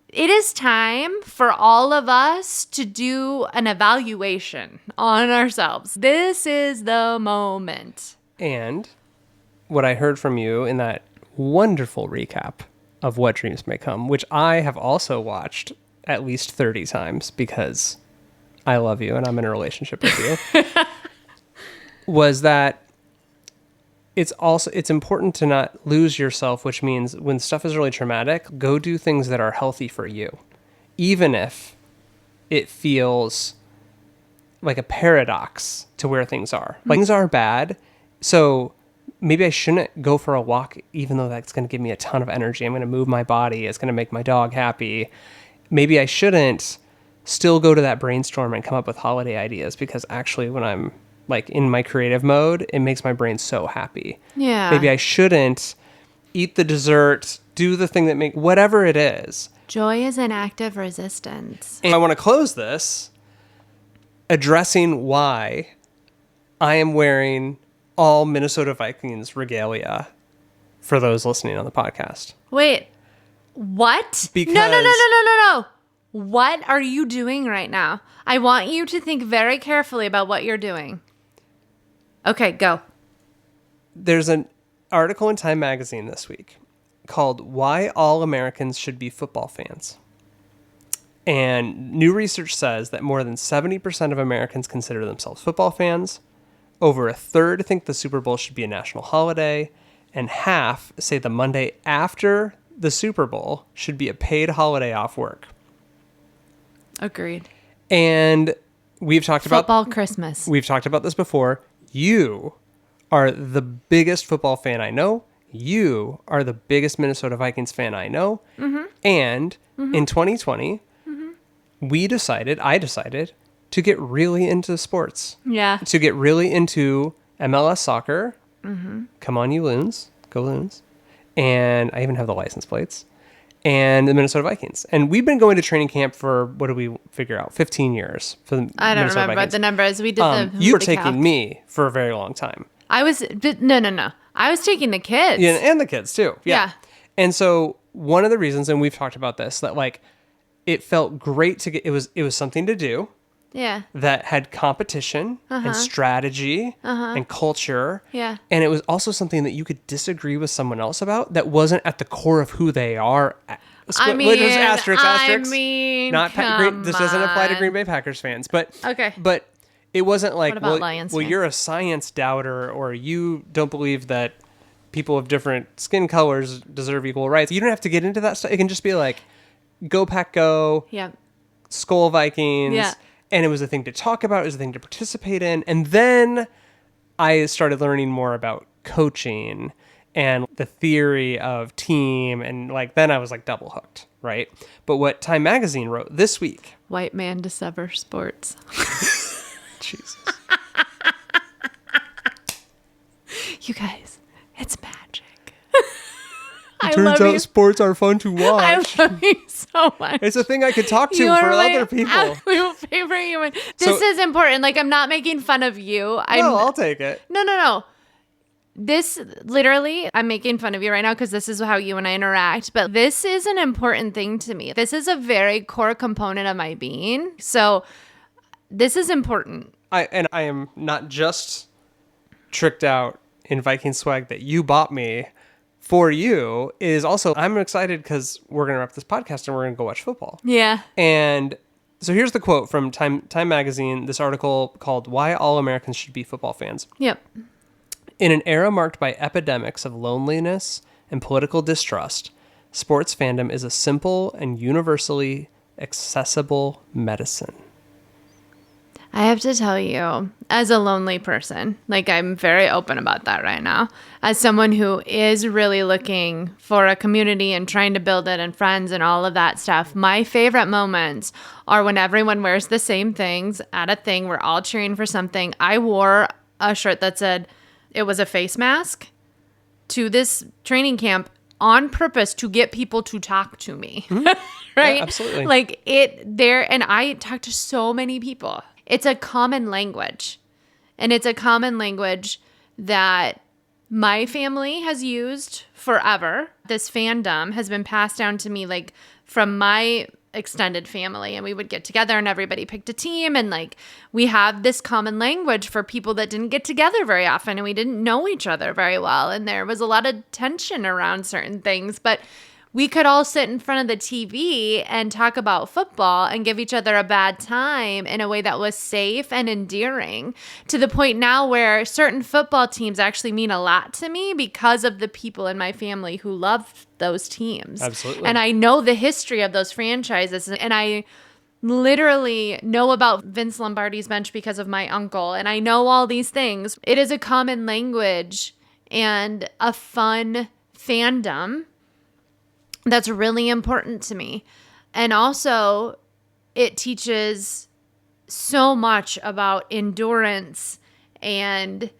it is time for all of us to do an evaluation on ourselves. This is the moment. And what I heard from you in that wonderful recap of What Dreams May Come, which I have also watched at least 30 times because I love you and I'm in a relationship with you, was that it's important to not lose yourself, which means when stuff is really traumatic, go do things that are healthy for you, even if it feels like a paradox to where things are. Like, things are bad, so maybe I shouldn't go for a walk, even though that's going to give me a ton of energy. I'm going to move my body. It's going to make my dog happy. Maybe I shouldn't still go to that brainstorm and come up with holiday ideas, because actually when I'm like in my creative mode, it makes my brain so happy. Yeah. Maybe I shouldn't eat the dessert, do the thing that whatever it is. Joy is an act of resistance. And I want to close this addressing why I am wearing all Minnesota Vikings regalia for those listening on the podcast. Wait, what? Because No. What are you doing right now? I want you to think very carefully about what you're doing. Okay, go. There's an article in Time Magazine this week called Why All Americans Should Be Football Fans. And new research says that more than 70% of Americans consider themselves football fans. Over a third think the Super Bowl should be a national holiday. And half say the Monday after the Super Bowl should be a paid holiday off work. Agreed. And we've talked about football Christmas. We've talked about this before. You are the biggest football fan I know. You are the biggest Minnesota Vikings fan I know. Mm-hmm. And in 2020, I decided to get really into sports. Yeah. To get really into MLS soccer. Mm-hmm. Come on, you Loons. Go Loons. And I even have the license plates. And the Minnesota Vikings. And we've been going to training camp for, what do we figure out, 15 years for the I don't Minnesota remember Vikings. the numbers. We did You were taking me for a very long time. No. I was taking the kids. Yeah, and the kids too. Yeah. And so one of the reasons, and we've talked about this, that like it felt great to get, it was something to do Yeah. that had competition and strategy and culture. Yeah. And it was also something that you could disagree with someone else about that wasn't at the core of who they are. I mean, Which is asterisk. not This doesn't apply to Green Bay Packers fans, but Okay. But it wasn't like, What about Lions fans? you're a science doubter, or you don't believe that people of different skin colors deserve equal rights. You don't have to get into that stuff. It can just be like, go Pack Go, Yeah. Skull Vikings. Yeah. And it was a thing to talk about. It was a thing to participate in. And then I started learning more about coaching and the theory of team. And like, then I was like double hooked, right? But what Time Magazine wrote this week. White man discover sports. Jesus. You guys, it's magic. Turns out sports are fun to I watch. love you so much. It's a thing I could talk to You for are my other people. absolute favorite human. This So- is important. Like, I'm not making fun of you. No, I'll take it. No. This literally, I'm making fun of you right now because this is how you and I interact. But this is an important thing to me. This is a very core component of my being. So this is important. I am not just tricked out in Viking swag that you bought me for you. Is also, I'm excited because we're going to wrap this podcast and we're going to go watch football. Yeah. And so here's the quote from Time Magazine, this article called Why All Americans Should Be Football Fans. Yep. In an era marked by epidemics of loneliness and political distrust, sports fandom is a simple and universally accessible medicine. I have to tell you, as a lonely person, like I'm very open about that right now, as someone who is really looking for a community and trying to build it and friends and all of that stuff, my favorite moments are when everyone wears the same things at a thing. We're all cheering for something. I wore a shirt that said it was a face mask to this training camp on purpose to get people to talk to me. Right? Yeah, absolutely. Like it there, and I talk to so many people. It's a common language. And it's a common language that my family has used forever. This fandom has been passed down to me like from my extended family, and we would get together and everybody picked a team, and like we have this common language for people that didn't get together very often and we didn't know each other very well, and there was a lot of tension around certain things, but we could all sit in front of the TV and talk about football and give each other a bad time in a way that was safe and endearing, to the point now where certain football teams actually mean a lot to me because of the people in my family who love those teams. Absolutely. And I know the history of those franchises, and I literally know about Vince Lombardi's bench because of my uncle, and I know all these things. It is a common language and a fun fandom that's really important to me. And also, it teaches so much about endurance and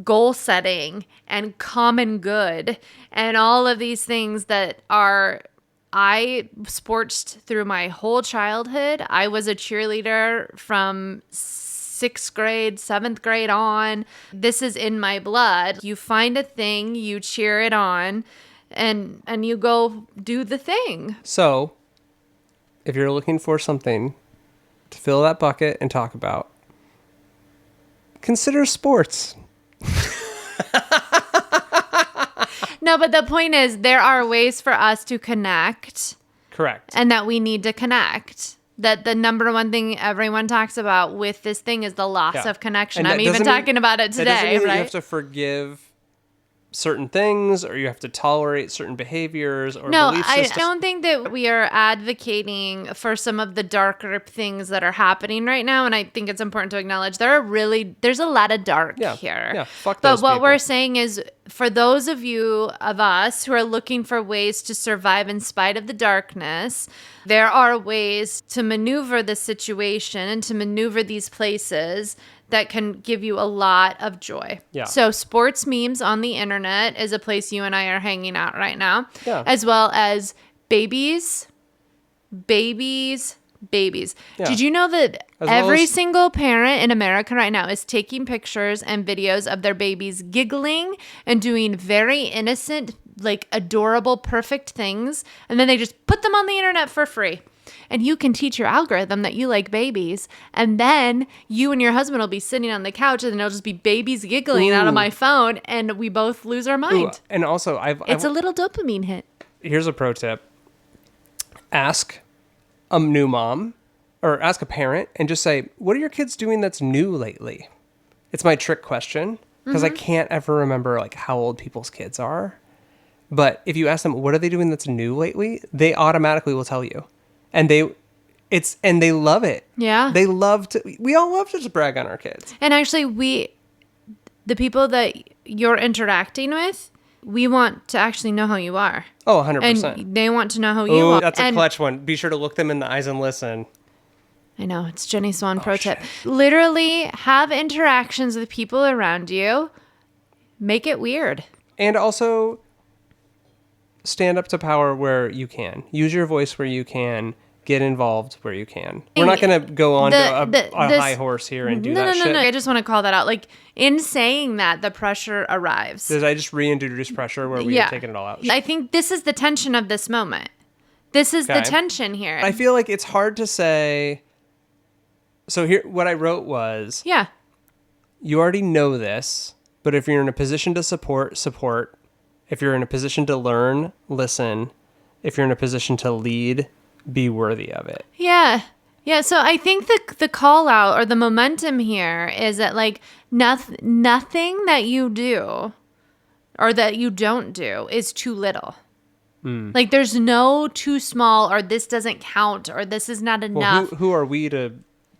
goal setting and common good and all of these things that are, I sportsed through my whole childhood. I was a cheerleader from 6th grade, 7th grade on. This is in my blood. You find a thing, you cheer it on, and you go do the thing. So, if you're looking for something to fill that bucket and talk about, consider sports. No, but the point is there are ways for us to connect. Correct. And that we need to connect. That the number one thing everyone talks about with this thing is the loss Yeah. of connection. And I'm that even doesn't mean- talking about it That doesn't today, mean that right? you have to forgive certain things, or you have to tolerate certain behaviors or No, belief I systems. don't think that we are advocating for some of the darker things that are happening right now. And I think it's important to acknowledge there's a lot of dark here. Yeah, fuck But those what people. we're saying is, for those of you of us who are looking for ways to survive in spite of the darkness, there are ways to maneuver the situation and to maneuver these places that can give you a lot of joy. Yeah. So sports memes on the internet is a place you and I are hanging out right now. Yeah. As well as babies. Yeah. Did you know that As well every as- single parent in America right now is taking pictures and videos of their babies giggling and doing very innocent like adorable, perfect things, and then they just put them on the internet for free. And you can teach your algorithm that you like babies, and then you and your husband will be sitting on the couch, and it'll just be babies giggling out of my phone, and we both lose our mind. Ooh, and also, It's a little dopamine hit. here's a pro tip. Ask a new mom or ask a parent and just say, what are your kids doing that's new lately? It's my trick question because I can't ever remember like how old people's kids are. But if you ask them, what are they doing that's new lately? They automatically will tell you. And they love it. Yeah. We all love to just brag on our kids. And actually, the people that you're interacting with, we want to actually know how you are. Oh, 100%. And they want to know how you are. That's a And clutch one. Be sure to look them in the eyes and listen. I know, it's Jenny Swan pro tip. shit. Literally have interactions with people around you. Make it weird. And also stand up to power where you can. Use your voice where you can. Get involved where you can. We're not going to go on to a high horse here and do that shit. No. I just want to call that out. Like, in saying that, the pressure arrives. Did I just reintroduce pressure where we had taken it all out? I think this is the tension of this moment. This is the Okay. tension here. I feel like it's hard to say. So here, what I wrote was, Yeah. you already know this, but if you're in a position to support. If you're in a position to learn, listen. If you're in a position to lead, be worthy of it. Yeah. Yeah. So I think the call out or the momentum here is that like nothing that you do or that you don't do is too little. Like there's no too small or this doesn't count or this is not enough. Well, who are we to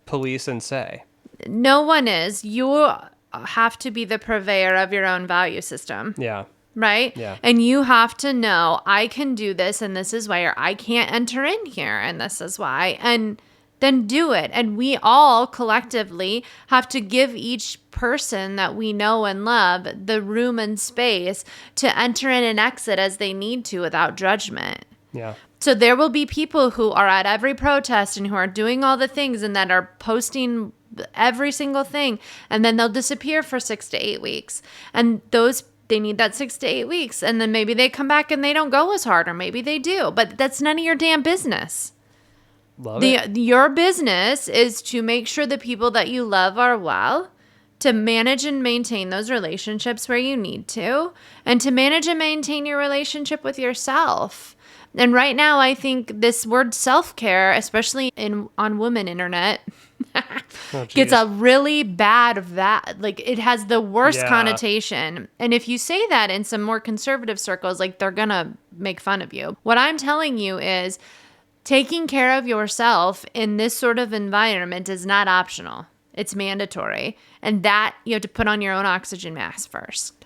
police and say? No one is. You have to be the purveyor of your own value system. Yeah. Right? Yeah. And you have to know, I can do this and this is why, or I can't enter in here and this is why. And then do it. And we all collectively have to give each person that we know and love the room and space to enter in and exit as they need to without judgment. Yeah. So there will be people who are at every protest and who are doing all the things and that are posting every single thing, and then they'll disappear for 6 to 8 weeks. And they need that 6 to 8 weeks, and then maybe they come back and they don't go as hard, or maybe they do, but that's none of your damn business. Love it. Your business is to make sure the people that you love are well, to manage and maintain those relationships where you need to, and to manage and maintain your relationship with yourself. And right now, I think this word self-care, especially on women internet, gets a really bad like it has the worst connotation. And if you say that in some more conservative circles, like they're gonna make fun of you. What I'm telling you is taking care of yourself in this sort of environment is not optional. It's mandatory. And that you have to put on your own oxygen mask first.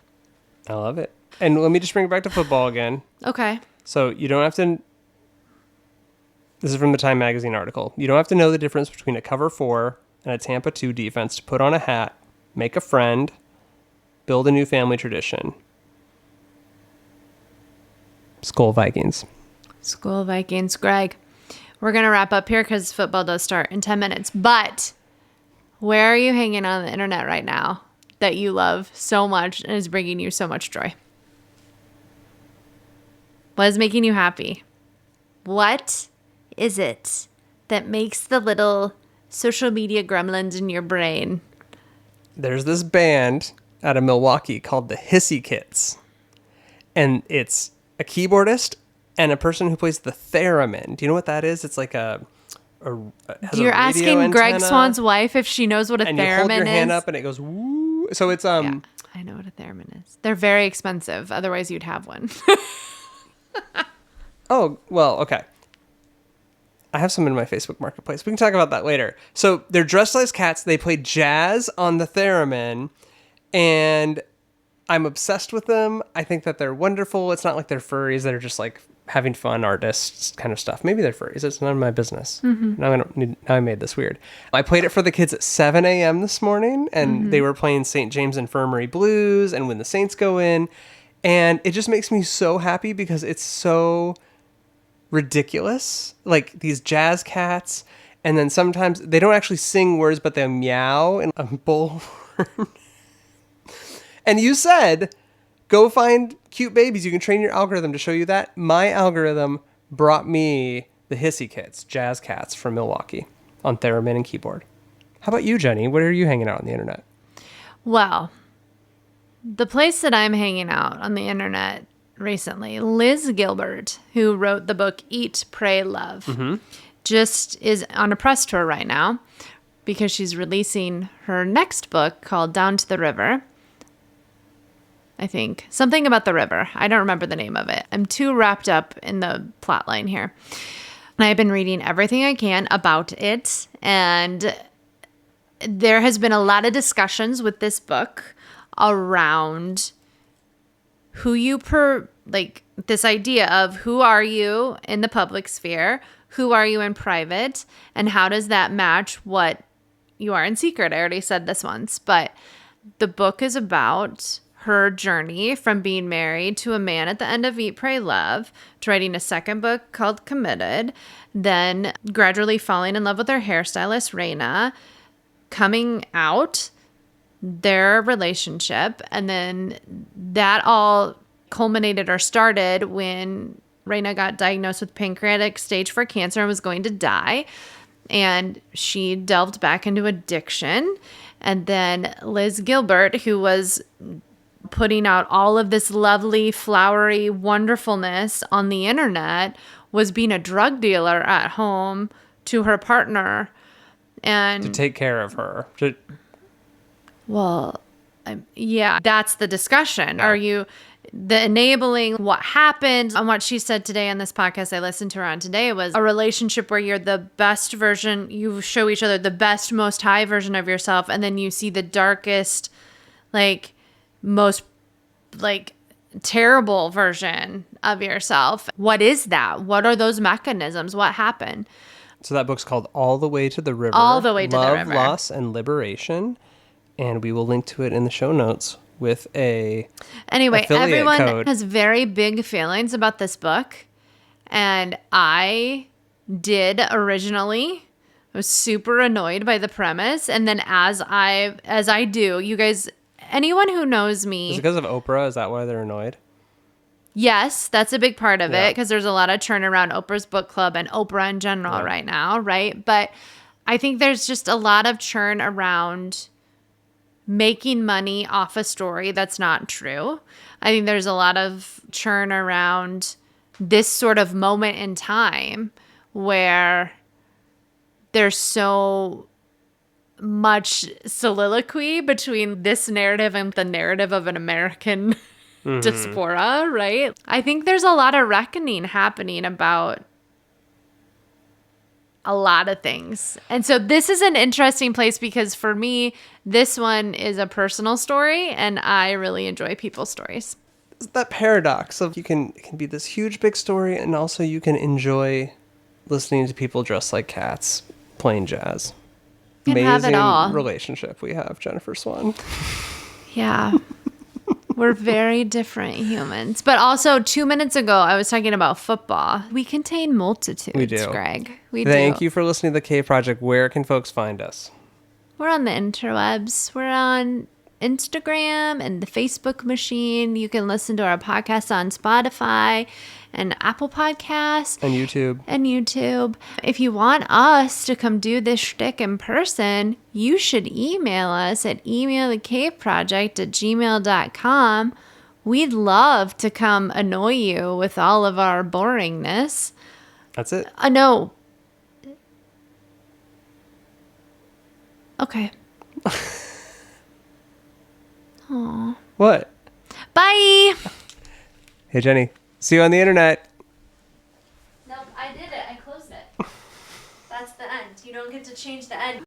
I love it. And let me just bring it back to football again. Okay. So you don't have to. This is from the Time Magazine article. You don't have to know the difference between a cover 4 and a Tampa 2 defense to put on a hat, make a friend, build a new family tradition. Skol Vikings. Skol Vikings. Greg, we're going to wrap up here because football does start in 10 minutes. But where are you hanging on the internet right now that you love so much and is bringing you so much joy? What is making you happy? What is it that makes the little social media gremlins in your brain? There's this band out of Milwaukee called the Hissy Kits. And it's a keyboardist and a person who plays the theremin. Do you know what that is? It's like has You're a radio asking Greg antenna, Swan's wife if she knows what a and theremin you hold your is. hand up and it goes woo. So it's Yeah, I know what a theremin is. They're very expensive. Otherwise, you'd have one. Oh, well, okay. I have some in my Facebook Marketplace. We can talk about that later. So they're dressed as cats. They play jazz on the theremin, and I'm obsessed with them. I think that they're wonderful. It's not like they're furries that are just like having fun artists kind of stuff. Maybe they're furries. It's none of my business. Now I made this weird. I played it for the kids at 7 a.m. this morning, and they were playing St. James Infirmary Blues and When the Saints Go In, and it just makes me so happy because it's so ridiculous, like these jazz cats, and then sometimes they don't actually sing words, but they meow and a bullhorn. And you said, go find cute babies. You can train your algorithm to show you that. My algorithm brought me the Hissy Kits, jazz cats from Milwaukee on theremin and keyboard. How about you, Jenny? Where are you hanging out on the internet? Well, the place that I'm hanging out on the internet recently, Liz Gilbert, who wrote the book Eat, Pray, Love, just is on a press tour right now because she's releasing her next book called Down to the River. I think. Something about the river. I don't remember the name of it. I'm too wrapped up in the plot line here. And I've been reading everything I can about it. And there has been a lot of discussions with this book around who you this idea of who are you in the public sphere, who are you in private, and how does that match what you are in secret. I already said this once, but the book is about her journey from being married to a man at the end of Eat, Pray, Love, to writing a second book called Committed, then gradually falling in love with her hairstylist, Raina, coming out, their relationship, and then that all culminated or started when Raina got diagnosed with pancreatic stage 4 cancer and was going to die. And she delved back into addiction. And then Liz Gilbert, who was putting out all of this lovely, flowery wonderfulness on the internet, was being a drug dealer at home to her partner. And To take care of her. well, yeah, that's the discussion. Are you the enabling what happened? And what she said today on this podcast I listened to her on today was a relationship where you're the best version, you show each other the best, most high version of yourself, and then you see the darkest, most terrible version of yourself. What is that? What are those mechanisms? What happened? So that book's called All the Way to the River. All the Way to the Love, River. Loss, and Liberation. And we will link to it in the show notes with a Anyway, affiliate everyone code. has very big feelings about this book. And I did originally. I was super annoyed by the premise. And then as I do, you guys, anyone who knows Is it me, because of Oprah? Is that why they're annoyed? yes, that's a big part of Yeah. it because there's a lot of churn around Oprah's book club and Oprah in general right now, right? But I think there's just a lot of churn around making money off a story that's not true. I think there's a lot of churn around this sort of moment in time where there's so much soliloquy between this narrative and the narrative of an American diaspora, right? I think there's a lot of reckoning happening about a lot of things. And so this is an interesting place because for me, this one is a personal story and I really enjoy people's stories. It's that paradox of it can be this huge big story and also you can enjoy listening to people dressed like cats playing jazz. Can have it all. Relationship we have, Jennifer Swan. Yeah. We're very different humans. But also 2 minutes ago, I was talking about football. We contain multitudes, We do. Greg. We Thank do. you for listening to the Cave Project. Where can folks find us? We're on the interwebs. We're on Instagram and the Facebook machine. You can listen to our podcast on Spotify and Apple Podcasts. And YouTube. And YouTube. If you want us to come do this shtick in person, you should email us at emailthecaveproject@gmail.com. We'd love to come annoy you with all of our boringness. That's it. No. Okay. What? Bye. Hey, Jenny. See you on the internet. Nope, I did it. I closed it. That's the end. You don't get to change the end.